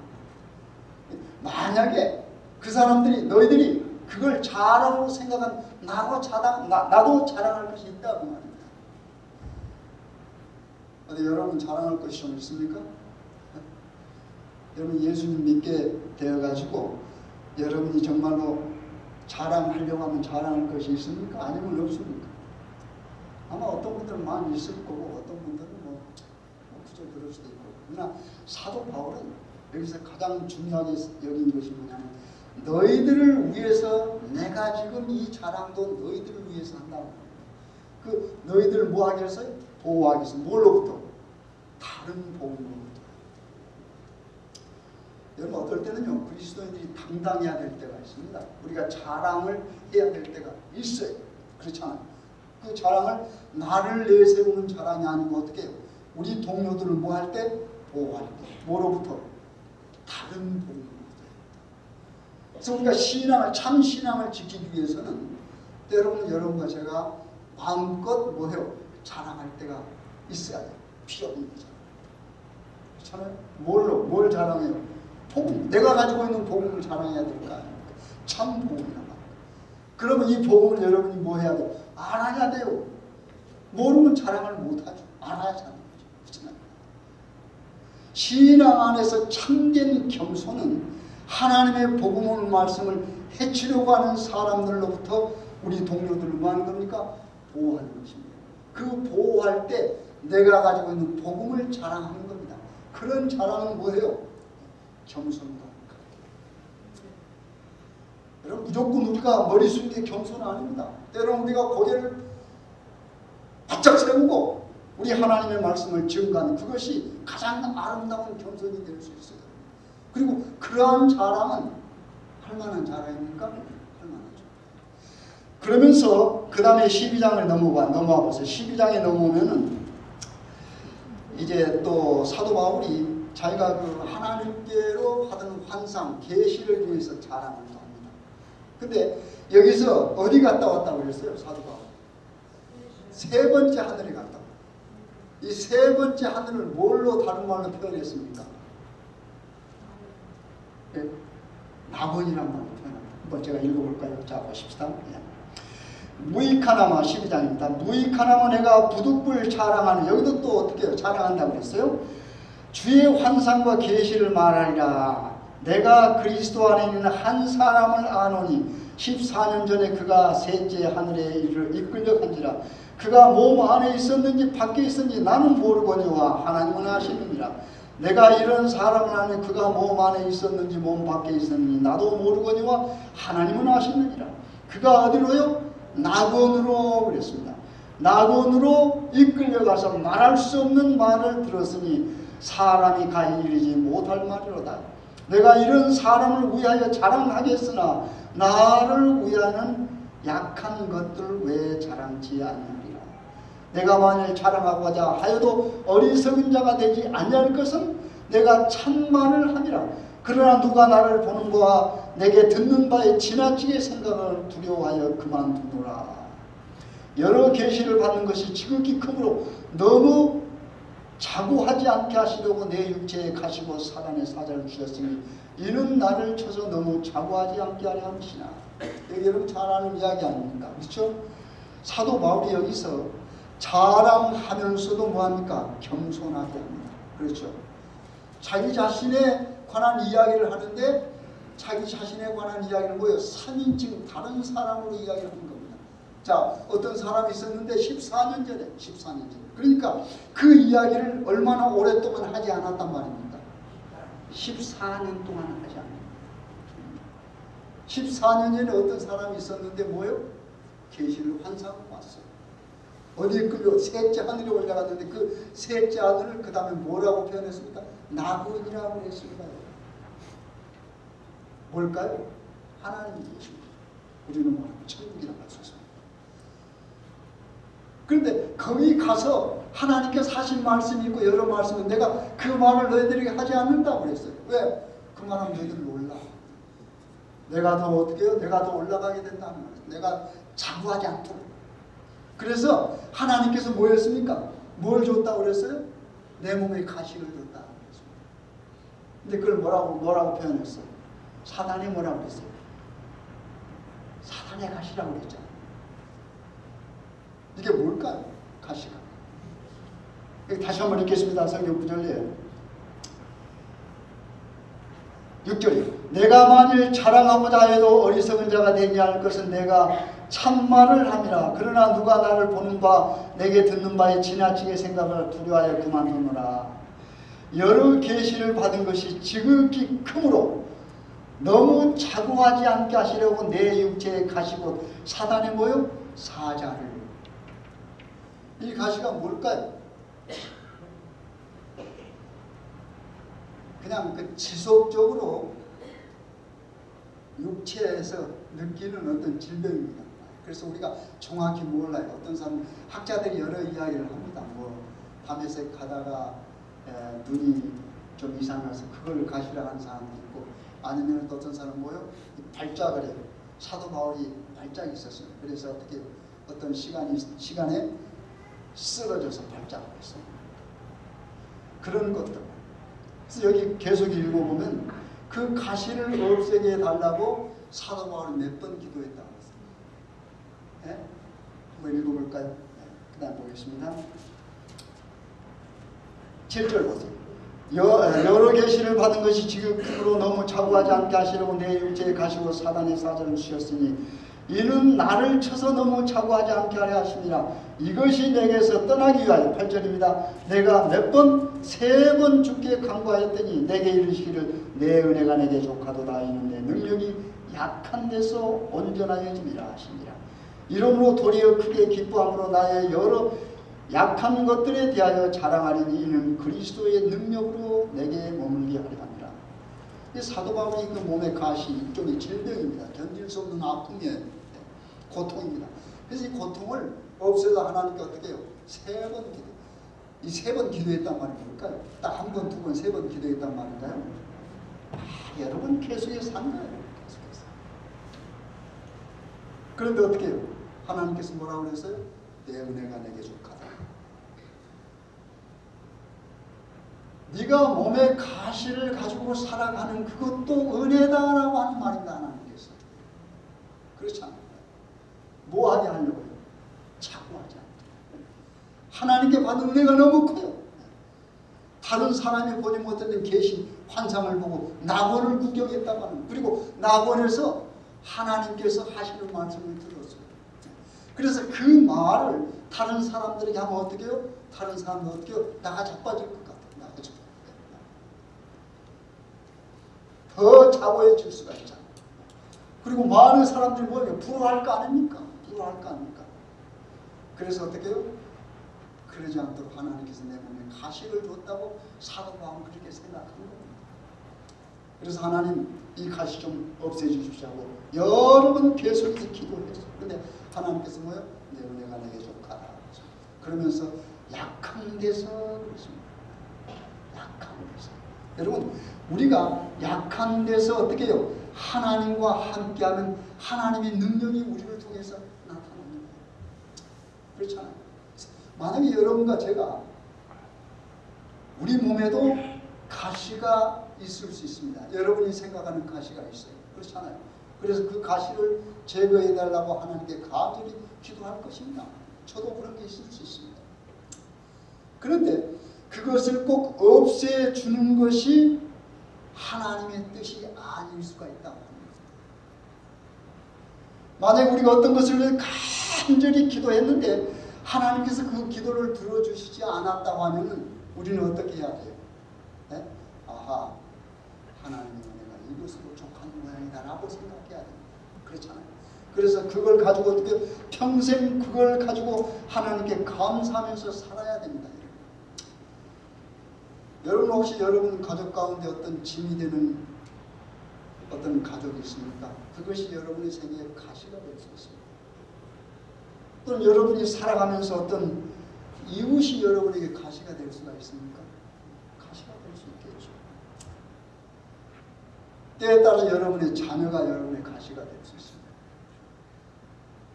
만약에 그 사람들이, 너희들이 그걸 자랑으로 생각한 나도 자랑할 것이 있다고 말입니다. 어디 여러분 자랑할 것이 좀 있습니까? 여러분 예수님 믿게 되어가지고 여러분이 정말로 자랑하려고 하면 자랑할 것이 있습니까? 아니면 없습니까? 아마 어떤 분들은 많이 있을 거고 어떤 분들은 그저 그럴 수도 있고. 그러나 사도 바울은 여기서 가장 중요하게 여긴 것이 뭐냐면 너희들을 위해서 내가 지금 이 자랑도 너희들을 위해서 한다고. 그 너희들을 뭐 하기 위해서? 보호하기 위해서. 뭘로부터? 다른 복음으로부터. 여러분 어떨 때는요, 그리스도인들이 당당해야 될 때가 있습니다. 우리가 자랑을 해야 될 때가 있어요. 그렇잖아요. 그 자랑을 나를 내세우는 자랑이 아니고 어떻게 해요? 우리 동료들을 뭐 할 때? 보호할 때. 뭐로부터? 다른 복음으로부터. 그래서 우리가 신앙을, 참 신앙을 지키기 위해서는 때로는 여러분과 제가 마음껏 뭐해요? 자랑할 때가 있어야 돼요. 필요 없는 거잖아요. 그렇잖아요. 뭘 자랑해요? 복음. 내가 가지고 있는 복음을 자랑해야 될 거 아닙니까? 참 복음이란 말이에요. 그러면 이 복음을 여러분이 뭐 해야 돼요? 알아야 돼요. 모르면 자랑을 못하죠. 알아야 자는 거죠. 그렇잖아요. 신앙 안에서 참된 겸손은 하나님의 복음을 말씀을 해치려고 하는 사람들로부터 우리 동료들을 뭐 하는 겁니까? 보호하는 것입니다. 그 보호할 때 내가 가지고 있는 복음을 자랑하는 겁니다. 그런 자랑은 뭐예요? 겸손이다. 여러분 무조건 우리가 머리 숙이는 게 겸손은 아닙니다. 때로는 우리가 고개를 바짝 세우고 우리 하나님의 말씀을 증거하는 그것이 가장 아름다운 겸손이 될 수 있어요. 그리고 그러한 자랑은 할 만한 자랑입니까? 할 만하죠. 그러면서 그 다음에 12장을 넘어와 보세요. 12장에 넘어오면은 이제 또 사도 바울이 자기가 그 하나님께로 받은 환상, 계시를 위해서 자랑을 합니다. 근데 여기서 어디 갔다 왔다고 그랬어요? 사도 바울. 세 번째 하늘에 갔다고. 이 세 번째 하늘을 뭘로 다른 말로 표현했습니까? 네? 낙원이란 말로 표현합니다. 한번 제가 읽어볼까요? 자, 보십시다. 네. 무익하나마 12장입니다. 무익하나마 내가 부득불 자랑하는, 여기도 또 어떻게 해요? 자랑한다고 그랬어요? 주의 환상과 계시를 말하리라. 내가 그리스도 안에 있는 한 사람을 아노니 14년 전에 그가 셋째 하늘에 이끌려 간지라. 그가 몸 안에 있었는지 밖에 있었는지 나는 모르거니와 하나님은 아시느니라. 내가 이런 사람을 아니 그가 몸 안에 있었는지 몸 밖에 있었는지 나도 모르거니와 하나님은 아시느니라. 그가 어디로요? 낙원으로 그랬습니다. 낙원으로 이끌려가서 말할 수 없는 말을 들었으니 사람이 가 이르지 못할 말이로다. 내가 이런 사람을 위하여 자랑하겠으나 나를 위하여는 약한 것들을 왜 자랑치 아니하리라. 내가 만일 자랑하고자 하여도 어리석은 자가 되지 아니할 것은 내가 참말을 함이라. 그러나 누가 나를 보는 거와 내게 듣는 바에 지나치게 생각을 두려워하여 그만두노라. 여러 계시를 받는 것이 지극히 크므로 너무 자고하지 않게 하시려고 내 육체에 가시고 사단의 사자를 주셨으니 이는 나를 쳐서 너무 자고하지 않게 하려 함이시나. 여기 여러분 잘 아는 이야기 아닙니까? 그렇죠? 사도 바울이 여기서 자랑하면서도 뭐합니까? 겸손하게 합니다. 그렇죠? 자기 자신에 관한 이야기를 하는데 자기 자신에 관한 이야기는 뭐예요? 3인칭 다른 사람으로 이야기를 하는 겁니다. 자, 어떤 사람이 있었는데 14년 전에 그러니까 그 이야기를 얼마나 오랫동안 하지 않았단 말입니까? 14년 동안 하지 않았다. 14년 전에 어떤 사람이 있었는데 뭐예요? 계시를 환상하고 왔어요. 어디에 끌려 셋째 하늘에 올라갔는데 그 셋째 하늘을 그 다음에 뭐라고 표현했습니까? 나군이라고 했습니다. 뭘까요? 하나님이 계십니다. 우리는 뭐라고 천국이라고 할 수 있습니다. 그런데 거기 가서 하나님께서 하신 말씀이 있고 여러 말씀은 내가 그 말을 너희들에게 하지 않는다고 그랬어요. 왜? 그 말하면 너희들 놀라. 내가 더 어떻게 해요? 내가 더 올라가게 된다는 거예요. 내가 자부하지 않도록. 그래서 하나님께서 뭐 했습니까? 뭘 줬다고 그랬어요? 내 몸에 가시를 줬다고 그랬습니다. 근데 그걸 뭐라고 표현했어요? 사단이 뭐라고 그랬어요? 사단의 가시라고 그랬잖아요. 이게 뭘까요? 가시가. 다시 한번 읽겠습니다. 성경 구절이에요. 6절이요. 내가 만일 자랑하고자 해도 어리석은 자가 되지 않을 것은 내가 참말을 함이라. 그러나 누가 나를 보는 바 내게 듣는 바에 지나치게 생각을 두려워하여 그만두노라. 여러 계시를 받은 것이 지극히 크므로 너무 자고하지 않게 하시려고 내 육체에 가시고 사단의 뭐요? 사자를. 이 가시가 뭘까요? 그냥 그 지속적으로 육체에서 느끼는 어떤 질병입니다. 그래서 우리가 정확히 몰라요. 어떤 사람 학자들이 여러 이야기를 합니다. 뭐 밤에서 가다가 눈이 좀 이상해서 그걸 가시라고 하는 사람도 있고, 아니면 어떤 사람은 뭐요? 발작을 해요. 사도 바울이 발작이 있었어요. 그래서 어떻게 어떤 시간에 쓰러져서 발작을 했어요. 그런 것들. 그래서 여기 계속 읽어보면 그 가시를 없애게 해달라고 사도 바울이 몇 번 기도했다고 했습니다. 네? 한번 읽어볼까요? 네. 그 다음 보겠습니다. 7절 보세요. 여러 계시를 받은 것이 지극히로 너무 자고하지 않게 하시려고 내 육체에 가시고 사단의 사자를 주셨으니 이는 나를 쳐서 너무 자고하지 않게 하려 하심이라. 이것이 내게서 떠나기 위하여 8절입니다. 내가 몇 번? 3번 주께 간구하였더니 내게 이르시기를 내 은혜가 내게 족하도다. 이는 내 능력이 약한 데서 온전하여짐이라 하시니라. 이러므로 도리어 크게 기뻐함으로 나의 여러 약한 것들에 대하여 자랑하리니 이는 그리스도의 능력으로 내게 머물게 하려 함이라. 사도 바울이 그 몸의 가시 일종의 질병입니다. 견딜 수 없는 아픔이에요. 고통입니다. 그래서 이 고통을 없애다 하나님께 어떻게 해요? 3번 기도. 이 3번 기도했단 말이 뭘까요? 딱 1번, 2번, 3번 기도했단 말인가요? 여러분 계속해서 산 거예요. 계속해서. 그런데 어떻게 해요? 하나님께서 뭐라고 그랬어요? 내 은혜가 내게 족하다. 네가 몸에 가시를 가지고 살아가는 그것도 은혜다라고 하는 말입니다. 하나님께서. 그렇지 않아요? 뭐 하게 하려고요? 자고하지 않도록. 하나님께 받은 은혜가 너무 커요. 다른 사람이 보지 못했던 계시 환상을 보고 낙원을 구경했다고 하는, 그리고 낙원에서 하나님께서 하시는 말씀을 들었어요. 그래서 그 말을 다른 사람들에게 하면 어떻게 해요? 다른 사람들 어떻게 해요? 나가 자빠질 것 같아요. 더 자고해질 수가 있잖아요. 그리고 많은 사람들이 뭐예요? 부러워할 거 아닙니까? 부러워할 거 아닙니까? 그래서 어떻게 해요? 그러지 않도록 하나님께서 내 몸에 가시를 줬다고 사도 바울은 그렇게 생각한 겁니다. 그래서 하나님 이 가시 좀 없애주십시오 하고 여러 번 계속해서 기도했어요. 그런데 하나님께서 뭐요? 내 은혜가 내게 족하다. 그러면서 약한 데서 그렇습니다. 약한 데서. 여러분 우리가 약한 데서 어떻게 해요? 하나님과 함께하면 하나님의 능력이 우리를 통해서 나타나는 거예요. 그렇잖아요. 만약에 여러분과 제가 우리 몸에도 가시가 있을 수 있습니다. 여러분이 생각하는 가시가 있어요. 그렇잖아요. 그래서 그 가시를 제거해달라고 하나님께 간절히 기도할 것입니다. 저도 그런 게 있을 수 있습니다. 그런데 그것을 꼭 없애주는 것이 하나님의 뜻이 아닐 수가 있다고 합니다. 만약 우리가 어떤 것을 간절히 기도했는데 하나님께서 그 기도를 들어주시지 않았다고 하면 우리는 어떻게 해야 돼요? 네? 아하, 하나님의 은혜가 이것으로 족한 모양이다라고 생각해야 됩니다. 그렇잖아요. 그래서 그걸 가지고 어떻게 평생 그걸 가지고 하나님께 감사하면서 살아야 됩니다. 여러분 혹시 여러분 가족 가운데 어떤 짐이 되는 어떤 가족이 있습니까? 그것이 여러분의 생애의 가시가 될 수 있습니다. 또는 여러분이 살아가면서 어떤 이웃이 여러분에게 가시가 될 수가 있습니까? 가시가 될 수 있겠죠. 때에 따라 여러분의 자녀가 여러분의 가시가 될 수 있습니다.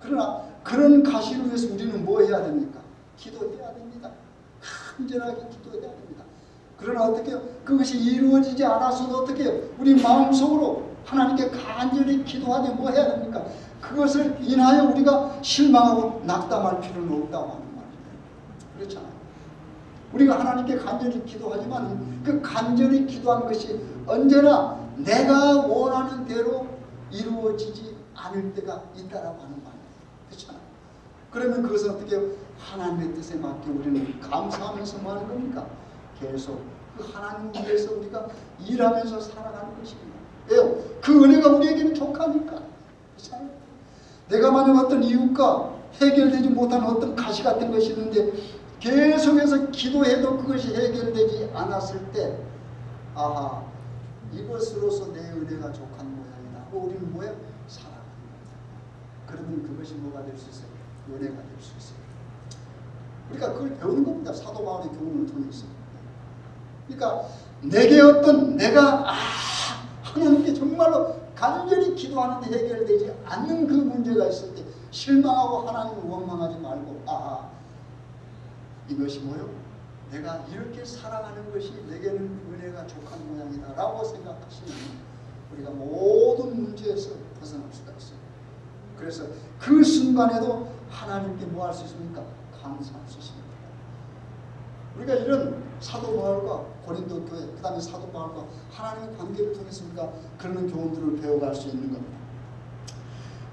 그러나 그런 가시를 위해서 우리는 뭐 해야 됩니까? 기도해야 됩니다. 간절하게 기도해야 됩니다. 그러나 어떻게 해요? 그것이 이루어지지 않아서도 어떻게 해요? 우리 마음속으로 하나님께 간절히 기도하되 뭐 해야 됩니까? 그것을 인하여 우리가 실망하고 낙담할 필요는 없다고 하는 말이에요. 그렇잖아요. 우리가 하나님께 간절히 기도하지만 그 간절히 기도하는 것이 언제나 내가 원하는 대로 이루어지지 않을 때가 있다라고 하는 말이에요. 그렇잖아요. 그러면 그것은 어떻게 해요? 하나님의 뜻에 맞게 우리는 감사하면서 뭐 하는 겁니까? 계속 그 하나님 위해서 우리가 일하면서 살아가는 것입니다. 왜요? 그 은혜가 우리에게는 족하니까. 그렇잖아요. 내가 만약 어떤 이웃과 해결되지 못한 어떤 가시 같은 것이 있는데 계속해서 기도해도 그것이 해결되지 않았을 때 아하, 이것으로서 내 은혜가 족한 모양이다 하고 우리는 뭐야? 살아가는 겁니다. 그러면 그것이 뭐가 될 수 있어요? 은혜가 될 수 있어요. 그러니까 그걸 배우는 겁니다. 사도 바울의 교훈을 통해서. 그러니까 내게 어떤 내가 하나님께 정말로 간절히 기도하는데 해결되지 않는 그 문제가 있을 때 실망하고 하나님을 원망하지 말고 이것이 뭐요? 내가 이렇게 살아가는 것이 내게는 은혜가 족한 모양이다 라고 생각하시면 우리가 모든 문제에서 벗어날 수가 있어요. 그래서 그 순간에도 하나님께 뭐 할 수 있습니까? 감사할 수 있습니다. 우리가 이런 사도 바울과 고린도 교회, 그 다음에 사도 바울과 하나님의 관계를 통해서 우리가 그런 교훈들을 배워갈 수 있는 겁니다.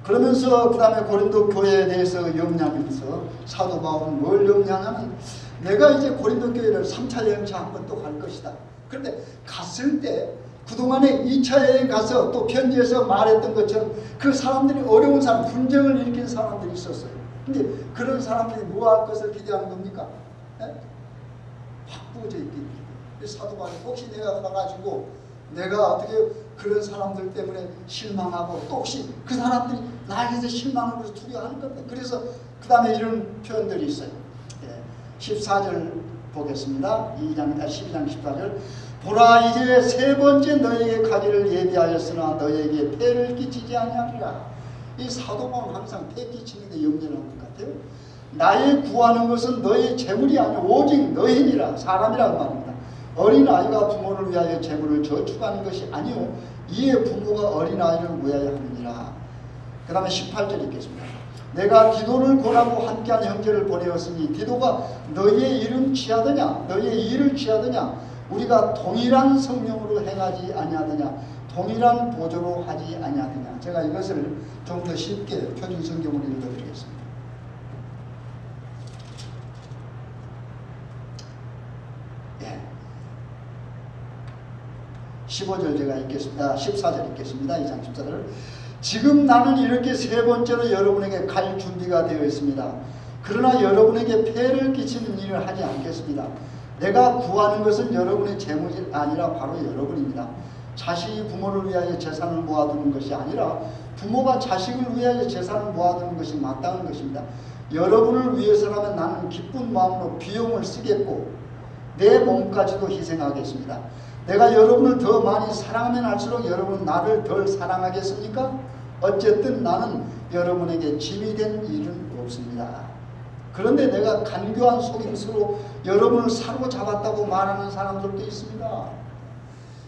그러면서 그 다음에 고린도 교회에 대해서 염려하면서 사도 바울은 뭘 염려하냐면 내가 이제 고린도 교회를 3차 여행차 한번 또 갈 것이다. 그런데 갔을 때 그동안에 2차 여행 가서 또 편지에서 말했던 것처럼 그 사람들이 어려운 사람, 분쟁을 일으킨 사람들이 있었어요. 근데 그런 사람들이 뭐 할 것을 기대하는 겁니까? 확부어져 있기. 사도 바울이 혹시 내가 가가지고 내가 어떻게 그런 사람들 때문에 실망하고 또 혹시 그 사람들이 나에게서 실망하고 두려워하는 겁니다. 그래서 그 다음에 이런 표현들이 있어요. 14절 보겠습니다. 12장 14절. 보라 이제 세 번째 너에게 가기를 예비하였으나 너에게 폐를 끼치지 아니하리라. 이 사도 바울은 항상 폐 끼치는 데 염려를 하는 것 같아요. 나의 구하는 것은 너의 재물이 아니오 오직 너희니라. 사람이라고 말합니다. 어린아이가 부모를 위하여 재물을 저축하는 것이 아니오 이에 부모가 어린아이를 위하여 하느니라. 그 다음에 18절 읽겠습니다. 내가 디도를 권하고 함께한 형제를 보내었으니 디도가 너희의 이름 취하더냐 너희의 일을 취하더냐 우리가 동일한 성령으로 행하지 아니하더냐 동일한 보조로 하지 아니하더냐. 제가 이것을 좀 더 쉽게 표준 성경으로 읽어드리겠습니다. 예. 15절 제가 읽겠습니다. 14절 읽겠습니다. 2장 14절. 지금 나는 이렇게 세 번째로 여러분에게 갈 준비가 되어 있습니다. 그러나 여러분에게 폐를 끼치는 일을 하지 않겠습니다. 내가 구하는 것은 여러분의 재물이 아니라 바로 여러분입니다. 자식이 부모를 위하여 재산을 모아두는 것이 아니라 부모가 자식을 위하여 재산을 모아두는 것이 마땅한 것입니다. 여러분을 위해서라면 나는 기쁜 마음으로 비용을 쓰겠고 내 몸까지도 희생하겠습니다. 내가 여러분을 더 많이 사랑하면 할수록 여러분은 나를 덜 사랑하겠습니까? 어쨌든 나는 여러분에게 짐이 된 일은 없습니다. 그런데 내가 간교한 속임수로 여러분을 사로잡았다고 말하는 사람들도 있습니다.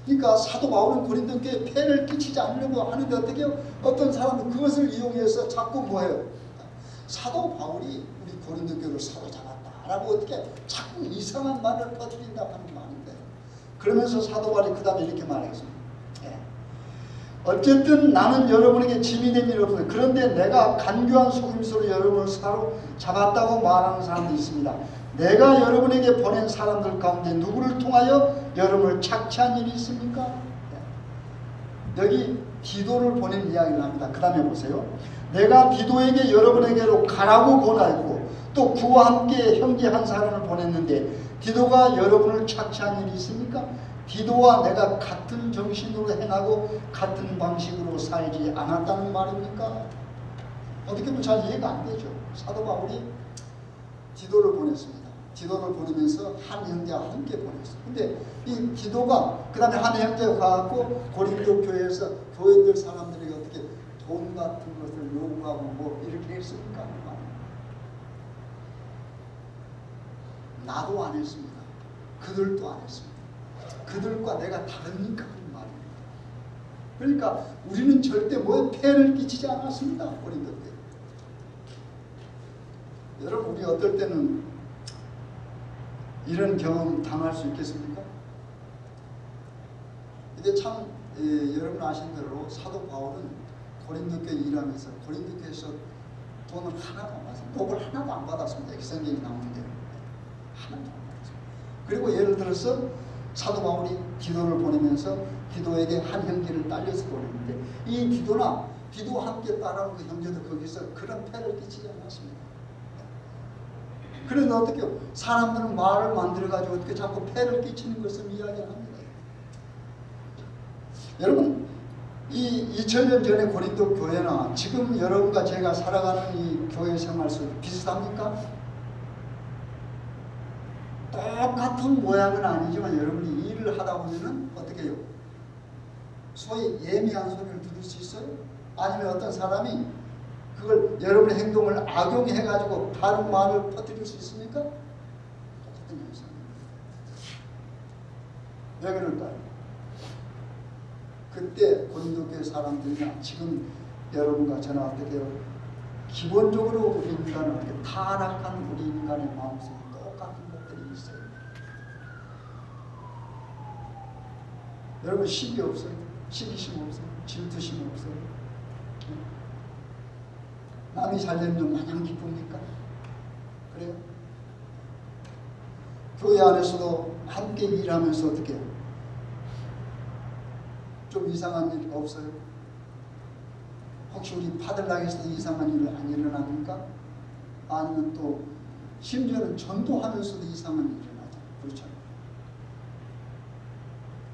그러니까 사도 바울은 고린도교회에 폐를 끼치지 않으려고 하는데 어떻게 해요? 어떤 사람은 그것을 이용해서 자꾸 뭐예요? 사도 바울이 우리 고린도교회를 사로잡았다라고 어떻게 자꾸 이상한 말을 퍼뜨린다 하는 말인데, 그러면서 사도 바울이 그 다음에 이렇게 말했습니다. 어쨌든 나는 여러분에게 짐이 된 일 없어요. 그런데 내가 간교한 속임수로 여러분을 사로잡았다고 말하는 사람도 있습니다. 내가 여러분에게 보낸 사람들 가운데 누구를 통하여 여러분을 착취한 일이 있습니까? 여기 디도를 보낸 이야기를 합니다. 그 다음에 보세요. 내가 디도에게 여러분에게로 가라고 권하였고 또 그와 함께 형제 한 사람을 보냈는데 디도가 여러분을 착취한 일이 있습니까? 디도와 내가 같은 정신으로 행하고 같은 방식으로 살지 않았다는 말입니까? 어떻게 보면 잘 이해가 안 되죠. 사도 바울이 디도를 보냈습니다. 디도를 보내면서 한 형제와 함께 보냈어요. 근데 이 디도가 그 다음에 한 형제가 가고 고린도 교회에서 교회들 사람들에게 어떻게 돈 같은 것을 요구하고 뭐 이렇게 했습니까? 나도 안 했습니다. 그들도 안 했습니다. 그들과 내가 다릅니까? 하는 말입니다. 그러니까 우리는 절대 뭐에 폐를 끼치지 않았습니다. 고린도 때. 여러분, 우리 어떨 때는 이런 경험 당할 수 있겠습니까? 근데 참 여러분 아신 대로 사도 바울은 고린도교회 일하면서 고린도교회에서 돈을 하나도 안 받았습니다. 복을 하나도 안 받았습니다. 이렇게 성경이 나오는데 하나도 안 받았습니다. 그리고 예를 들어서 사도 바울이 디도를 보내면서 디도에게 한 형제를 딸려서 보냈는데 이 디도나 디도와 함께 따라온 그 형제도 거기서 그런 폐를 끼치지 않았습니다. 그런데 어떻게 사람들은 말을 만들어가지고 어떻게 자꾸 폐를 끼치는 것을 이야기를 합니다. 여러분, 이 2000년 전의 고린도 교회나 지금 여러분과 제가 살아가는 이 교회 생활 속 비슷합니까? 똑같은 모양은 아니지만 여러분이 일을 하다 보면은 어떻게 해요? 소위 예미한 소리를 들을 수 있어요? 아니면 어떤 사람이 그걸 여러분의 행동을 악용해가지고 다른 말을 퍼뜨릴 수 있습니까? 똑같은 현상입니다. 왜 그럴까요? 그때 고린도교회 사람들이나 지금 여러분과 저나 어떻게 해요? 기본적으로 우리 인간은 어떻게 타락한 우리 인간의 마음속에 똑같은 것들이 있어요. 여러분 시기 없어요? 시기심 없어요? 질투심 없어요? 남이 잘 되면 마냥 기쁩니까? 그래요? 교회 안에서도 함께 일하면서 어떻게 해요? 좀 이상한 일 없어요? 혹시 우리 파들락에서도 이상한 일 안 일어납니까? 아니면 또 심지어는 전도하면서도 이상한 일이 일어나죠. 그렇잖아요.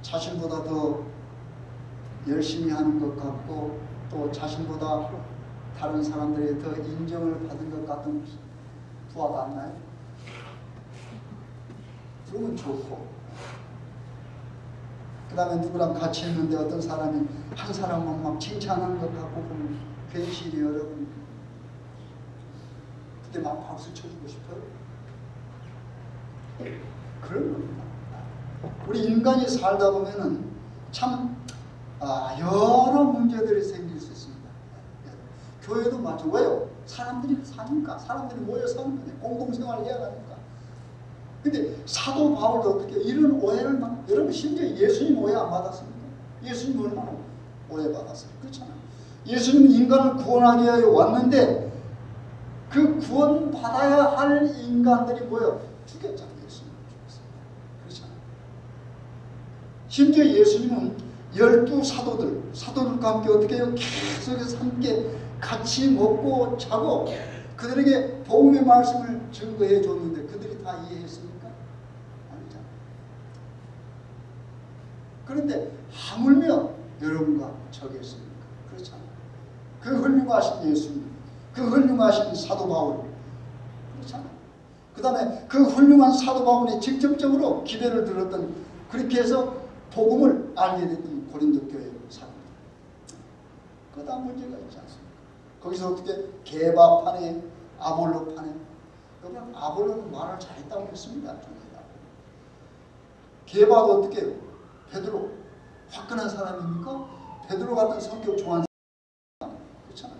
자신보다 더 열심히 하는 것 같고 또 자신보다 다른 사람들에게 더 인정을 받은 것 같은 부하가 안 나요? 그러면 좋고, 그 다음에 누구랑 같이 있는데 어떤 사람이 한 사람만 막 칭찬하는 것 같고 보면 괜시리 여러분 그때 막 박수 쳐주고 싶어요? 그런 겁니다. 우리 인간이 살다 보면은 참 여러 문제들이 생길 수 있습니다. 교회도 마찬가지. 왜요? 사람들이 사니까. 사람들이 모여 사는 거예요. 공동생활을 해야 하니까. 근데 사도 바울도 어떻게 이런 오해를 막, 여러분 심지어 예수님 오해 안 받았습니까? 예수님 얼마나 오해받았어요? 그렇잖아요. 예수님은 인간을 구원하기 위하여 왔는데 그 구원받아야 할 인간들이 뭐예요? 죽였잖아요. 예수님을 죽였어요. 그렇잖아요. 심지어 예수님은 12 사도들과 함께 어떻게 해요? 계속해서 함께 같이 먹고 자고 그들에게 복음의 말씀을 증거해 줬는데 그들이 다 이해했습니까? 아니잖아요. 그런데 하물며 여러분과 저겠습니까? 그렇지 않아요. 그 훌륭하신 예수님, 그 훌륭하신 사도 바울, 그렇지 않아요. 그 다음에 그 훌륭한 사도 바울이 직접적으로 기대를 들었던, 그렇게 해서 복음을 알게 됐던 고린도 교회 사람들. 그다 문제가 있지 않습니까? 거기서 어떻게 게바파네, 아볼로파네. 여러분, 아볼로는 말을 잘했다고 했습니다. 게바도 어떻게 해요? 베드로 화끈한 사람입니까? 베드로 같은 성격 좋아하는 사람 그렇잖아요.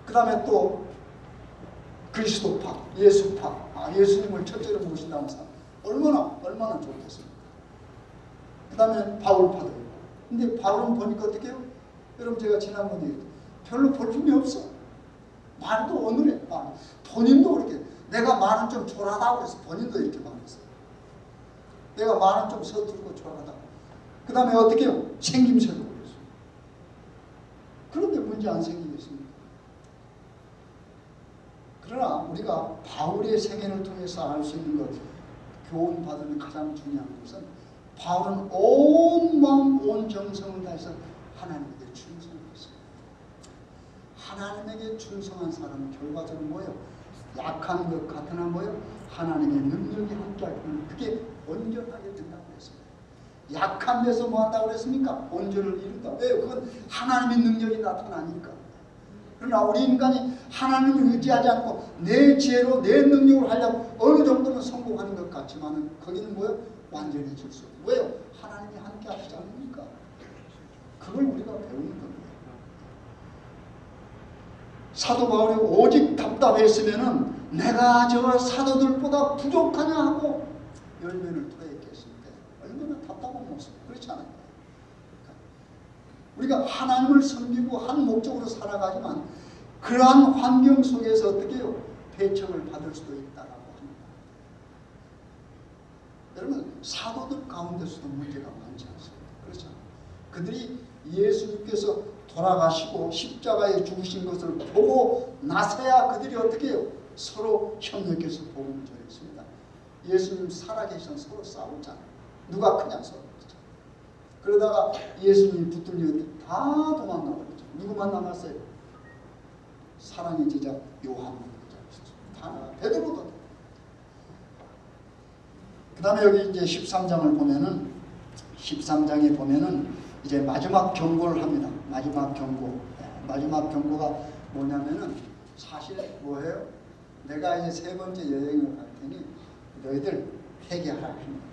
그 다음에 또 그리스도파, 예수파, 예수님을 첫째로 모신다는 사람 얼마나 좋겠습니까? 그 다음에 바울파도 있고. 근데 바울은 보니까 어떻게 해요? 여러분, 제가 지난번에 얘기했죠. 별로 볼품이 없어. 말도 어눌해. 본인도 그렇게, 내가 말은 좀 초라하다고 해서 본인도 이렇게 말했어요. 내가 말은 좀 서투르고 초라하다. 그 다음에 어떻게 해요? 생김새도 그랬어요. 그런데 문제 안 생기겠습니까? 그러나 우리가 바울의 생애를 통해서 알 수 있는 것, 교훈받으면 가장 중요한 것은 바울은 온 마음 온 정성을 다해서 하나님에게 충성했습니다. 하나님에게 충성한 사람은 결과적으로 뭐예요? 약한 것 같으나 뭐예요? 하나님의 능력이 함께하면 그게 온전하게 된다고 그랬습니다. 약한 데서 뭐 한다고 그랬습니까? 온전을 이룬다. 왜요? 그건 하나님의 능력이 나타나니까. 그러나 우리 인간이 하나님을 의지하지 않고 내 지혜로 내 능력을 하려고 어느 정도는 성공하는 것 같지만은 거기는 뭐예요? 완전히 질 수 없어요. 왜요? 하나님이 함께 하시지 않습니까? 그걸 우리가 배우는 겁니다. 사도 바울이 오직 답답했으면은 내가 저 사도들보다 부족하냐 하고 열면을 토해했겠을 때 얼마나 답답한 모습. 그렇지 않아요? 우리가 하나님을 섬기고 한 목적으로 살아가지만 그러한 환경 속에서 어떻게 해요? 배척을 받을 수도 있다라고 합니다. 여러분, 사도들 가운데서도 문제가 많지 않습니다. 그렇죠? 그들이 예수님께서 돌아가시고 십자가에 죽으신 것을 보고 나서야 그들이 어떻게 해요? 서로 협력해서 복음을 전했습니다. 예수님 살아계신 서로 싸웠잖아요. 누가 크냐 서로. 그러다가 예수님이 붙들려 다 도망가버렸죠. 누구만 남았어요? 사랑의 제자 요한만 다 나가. 베드로도. 그 다음에 여기 이제 13장을 보면은 13장에 보면은 이제 마지막 경고를 합니다. 마지막 경고. 마지막 경고가 뭐냐면은 사실 뭐예요? 내가 이제 세 번째 여행을 갈 테니 너희들 회개하라 합니다.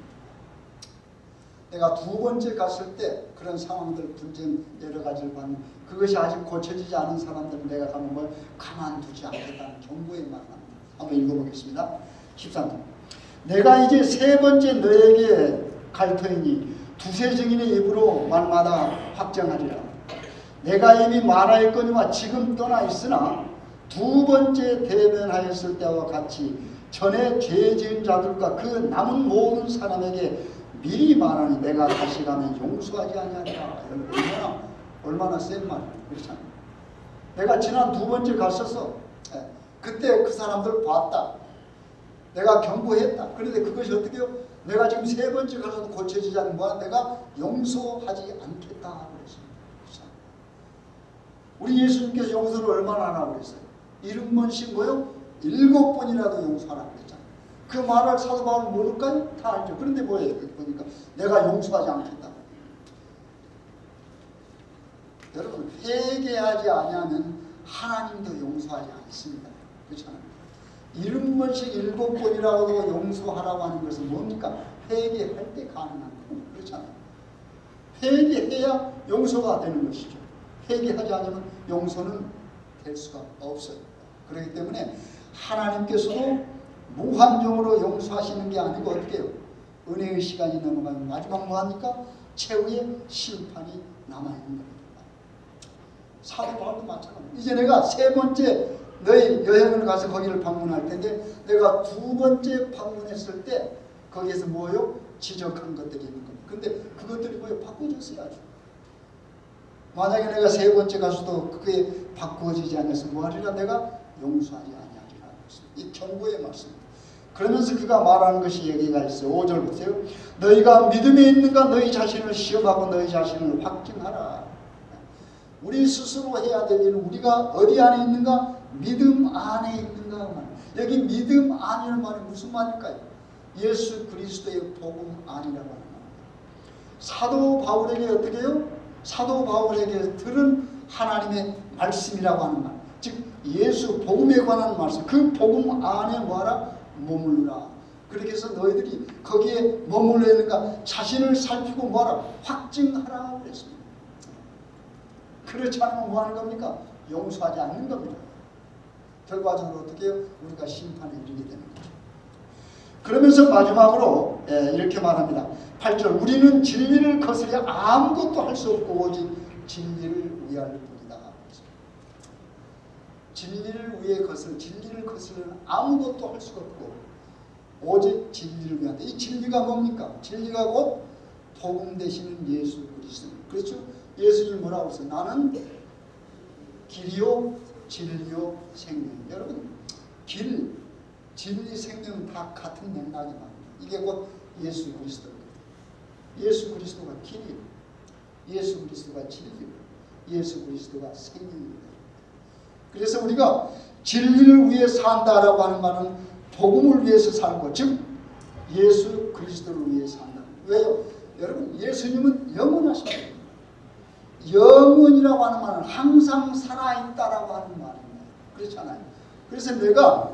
내가 두 번째 갔을 때 그런 상황들, 분쟁 여러 가지를 받는, 그것이 아직 고쳐지지 않은 사람들은 내가 가면 뭘 가만두지 않겠다는 경고의 말을 합니다. 한번 읽어보겠습니다. 13절. 내가 이제 세 번째 너에게 갈 터이니 두세 증인의 입으로 말마다 확정하리라. 내가 이미 말하였거니와 지금 떠나 있으나 두 번째 대변하였을 때와 같이 전에 죄 지은 자들과 그 남은 모든 사람에게 미리 말하니 내가 다시 가면 용서하지 아니하리라. 얼마나 센 말이에요. 그렇잖아요. 내가 지난 두 번째 갔었어. 그때 그 사람들 봤다. 내가 경고했다. 그런데 그것이 어떻게 해요? 내가 지금 세 번째 가서도 고쳐지지 않는 거야. 내가 용서하지 않겠다 그랬습니다. 그렇잖아요. 우리 예수님께서 용서를 얼마나 하라고 그랬어요? 70번씩 뭐요? 7번이라도 용서하라고 그랬잖아요. 그 말을 사도 바울은 모를까요? 다 알죠. 그런데 뭐예요? 여기 보니까 내가 용서하지 않겠다. 여러분, 회개하지 아니하면 하나님도 용서하지 않습니다. 그렇잖아요. 70번씩 7번이라고 용서하라고 하는 것은 뭡니까? 회개할 때 가능한 거예요. 그렇잖아요. 회개해야 용서가 되는 것이죠. 회개하지 않으면 용서는 될 수가 없어요. 그렇기 때문에 하나님께서도 무한정으로 용서하시는 게 아니고 어떻게 해요? 은혜의 시간이 넘어가면 마지막 뭐합니까? 최후의 심판이 남아있는 겁니다. 사도 바울도 마찬가지입니다. 이제 내가 세 번째 너희 여행을 가서 거기를 방문할 텐데 내가 두 번째 방문했을 때 거기에서 뭐예요? 지적한 것들이 있는 겁니다. 근데 그것들이 뭐예요? 바꿔줬어야죠. 만약에 내가 세 번째 가서도 그게 바꾸어지지 않아서 뭐하리라? 내가 용서하지 아니하리라. 이 경고의 말씀입니다. 그러면서 그가 말하는 것이 여기가 있어요. 5절 보세요. 너희가 믿음에 있는가 너희 자신을 시험하고 너희 자신을 확증하라. 우리 스스로 해야 될 일은 우리가 어디 안에 있는가? 믿음 안에 있는가? 여기 믿음 안이라는 말이 무슨 말일까요? 예수 그리스도의 복음 안이라고 하는 말입니다. 사도 바울에게 어떻게 해요? 사도 바울에게 들은 하나님의 말씀이라고 하는 말. 즉 예수 복음에 관한 말씀. 그 복음 안에 뭐하라? 머물라. 그렇게 해서 너희들이 거기에 머물러 있는가 자신을 살피고 뭐하라? 확증하라고 그랬습니다. 그렇지 않으면 뭐 하는 겁니까? 용서하지 않는 겁니다. 결과적으로 어떻게 해요? 우리가 심판에 이르게 되는 거죠. 그러면서 마지막으로 이렇게 말합니다. 8절 우리는 진리를 거스려 아무것도 할 수 없고 오직 진리를 위할 뿐이다. 진리를 거스르는 아무것도 할 수가 없고 오직 진리를 위한다. 이 진리가 뭡니까? 진리가 곧 복음 되시는 예수 그리스도. 그렇죠? 예수님이 뭐라고 했어요? 나는 길이요 진리요 생명. 여러분 길, 진리, 생명은 다 같은 맥락이 말입니다. 이게 곧 예수 그리스도입니다. 예수 그리스도가 길이요, 예수 그리스도가 진리요, 예수 그리스도가 생명입니다. 그래서 우리가 진리를 위해 산다라고 하는 말은 복음을 위해서 살고 즉 예수 그리스도를 위해 산다. 왜요? 여러분 예수님은 영원하십니다. 영원이라고 하는 말은 항상 살아있다라고 하는 말입니다. 그렇잖아요. 그래서 내가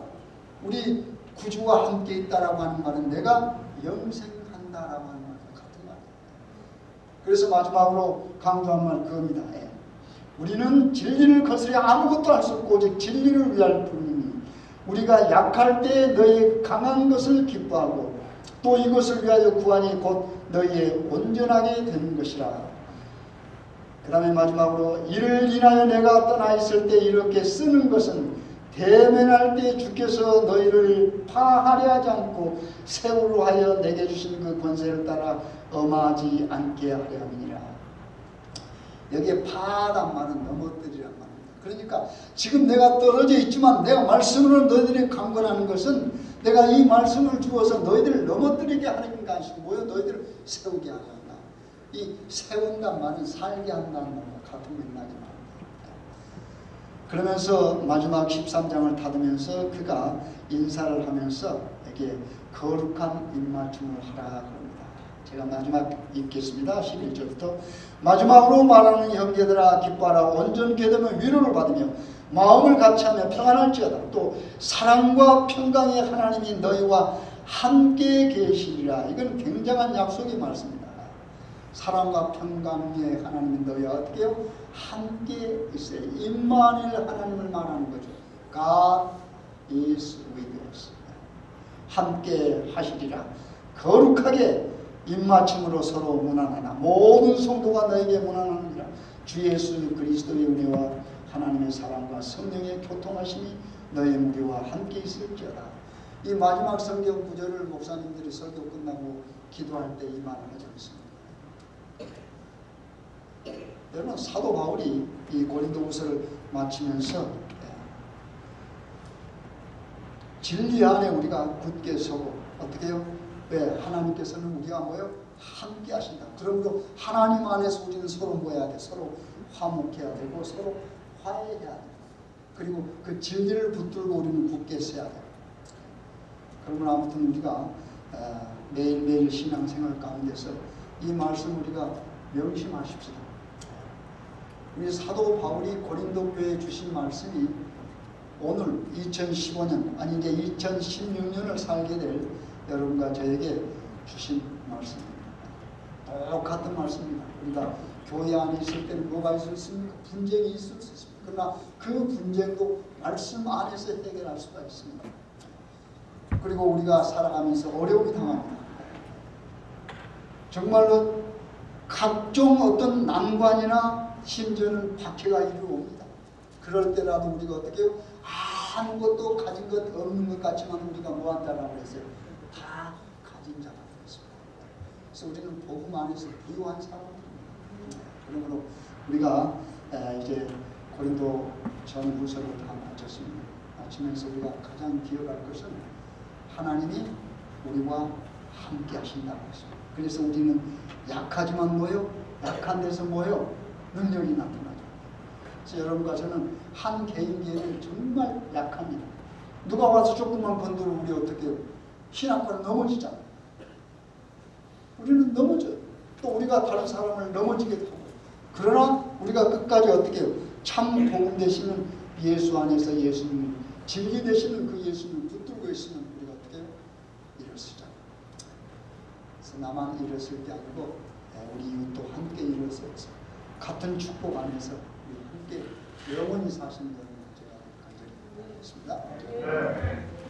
우리 구주와 함께 있다라고 하는 말은 내가 영생한다라고 하는 말과 같은 말입니다. 그래서 마지막으로 강조한 말 그겁니다. 우리는 진리를 거스려 아무것도 할 수 없고 오직 진리를 위할 뿐이니 우리가 약할 때 너희 강한 것을 기뻐하고 또 이것을 위하여 구하니 곧 너희의 온전하게 되는 것이라. 그 다음에 마지막으로 이를 인하여 내가 떠나 있을 때 이렇게 쓰는 것은 대면할 때 주께서 너희를 파하려 하지 않고 세우로 하여 내게 주신 그 권세를 따라 엄하지 않게 하려 함이니라. 여기에 파란 말은 넘어뜨리란 말입니다. 그러니까 지금 내가 떨어져 있지만 내가 말씀으로 너희들이 강권하는 것은 내가 이 말씀을 주어서 너희들을 넘어뜨리게 하는 게 아니고 뭐요? 너희들을 세우게 하려 한다. 이 세운다는 말은 살게 한다는 말과 같은 맥락이 말입니다. 그러면서 마지막 13장을 닫으면서 그가 인사를 하면서 이렇게 거룩한 입맞춤을 하라 그럽니다. 제가 마지막 읽겠습니다. 11절부터 마지막으로 말하는 형제들아 기뻐하라. 온전케 되면 위로를 받으며 마음을 같이하며 평안할지어다. 또 사랑과 평강의 하나님이 너희와 함께 계시리라. 이건 굉장한 약속의 말씀입니다. 사랑과 평강의 하나님이 너희와 어떻게 해요? 함께 있어요. 임마누엘 하나님을 말하는 거죠. God is with us. 함께 하시리라. 거룩하게 입맞춤으로 서로 문안하라. 모든 성도가 너에게 문안하느니라. 주 예수 그리스도의 은혜와 하나님의 사랑과 성령의 교통하심이 너희 무리와 함께 있을지어다. 이 마지막 성경 구절을 목사님들이 설교 끝나고 기도할 때 이 말을 하지 않습니다. 여러분 사도 바울이 이 고린도후서를 마치면서 진리 안에 우리가 굳게 서고 어떻게 해요? 왜? 하나님께서는 우리가 뭐요? 함께 하신다. 그러므로 하나님 안에서 우리는 서로 뭐 해야 돼? 서로 화목해야 되고 서로 화해해야 돼. 그리고 그 진리를 붙들고 우리는 굳게 서야 돼. 그러면 아무튼 우리가 매일매일 신앙생활 가운데서 이 말씀 우리가 명심하십시다. 우리 사도 바울이 고린도 교회에 주신 말씀이 오늘 2015년 아니 이제 2016년을 살게 될 여러분과 저에게 주신 말씀입니다. 똑같은 말씀입니다. 우리가 교회 안에 있을 때는 뭐가 있을 수 있습니까? 분쟁이 있을 수 있습니다. 그러나 그 분쟁도 말씀 안에서 해결할 수가 있습니다. 그리고 우리가 살아가면서 어려움이 당합니다. 정말로 각종 어떤 난관이나 심지어는 박해가 이루어옵니다. 그럴 때라도 우리가 어떻게 해요? 아무것도 가진 것 없는 것 같지만 우리가 뭐한다라고 했어요? 다 가진 자가 되었습니다. 그래서 우리는 복음 안에서 부유한 사람들입니다. 그러므로 우리가 이제 고린도 전후서를 다 마쳤습니다. 마치면서 우리가 가장 기억할 것은 하나님이 우리와 함께 하신다고 했습니다. 그래서 우리는 약하지만 뭐요? 약한 데서 뭐요? 능력이 나타나죠. 그래서 여러분과 저는 한 개인기에는 정말 약합니다. 누가 와서 조금만 건드리면 우리 어떻게 해요? 신앙과는 넘어지잖아요. 우리는 넘어져요. 또 우리가 다른 사람을 넘어지게 하고. 그러나 우리가 끝까지 어떻게 해요? 참 복음 되시는 예수 안에서 예수님, 진리 되시는 그 예수님을 붙들고 있으면 우리가 어떻게 해요? 일어서자. 그래서 나만 일어설 게 아니고 우리 이웃도 함께 일어서서 같은 축복 안에서 우리 함께 영원히 사시는 것을 제가 간절히 바라겠습니다.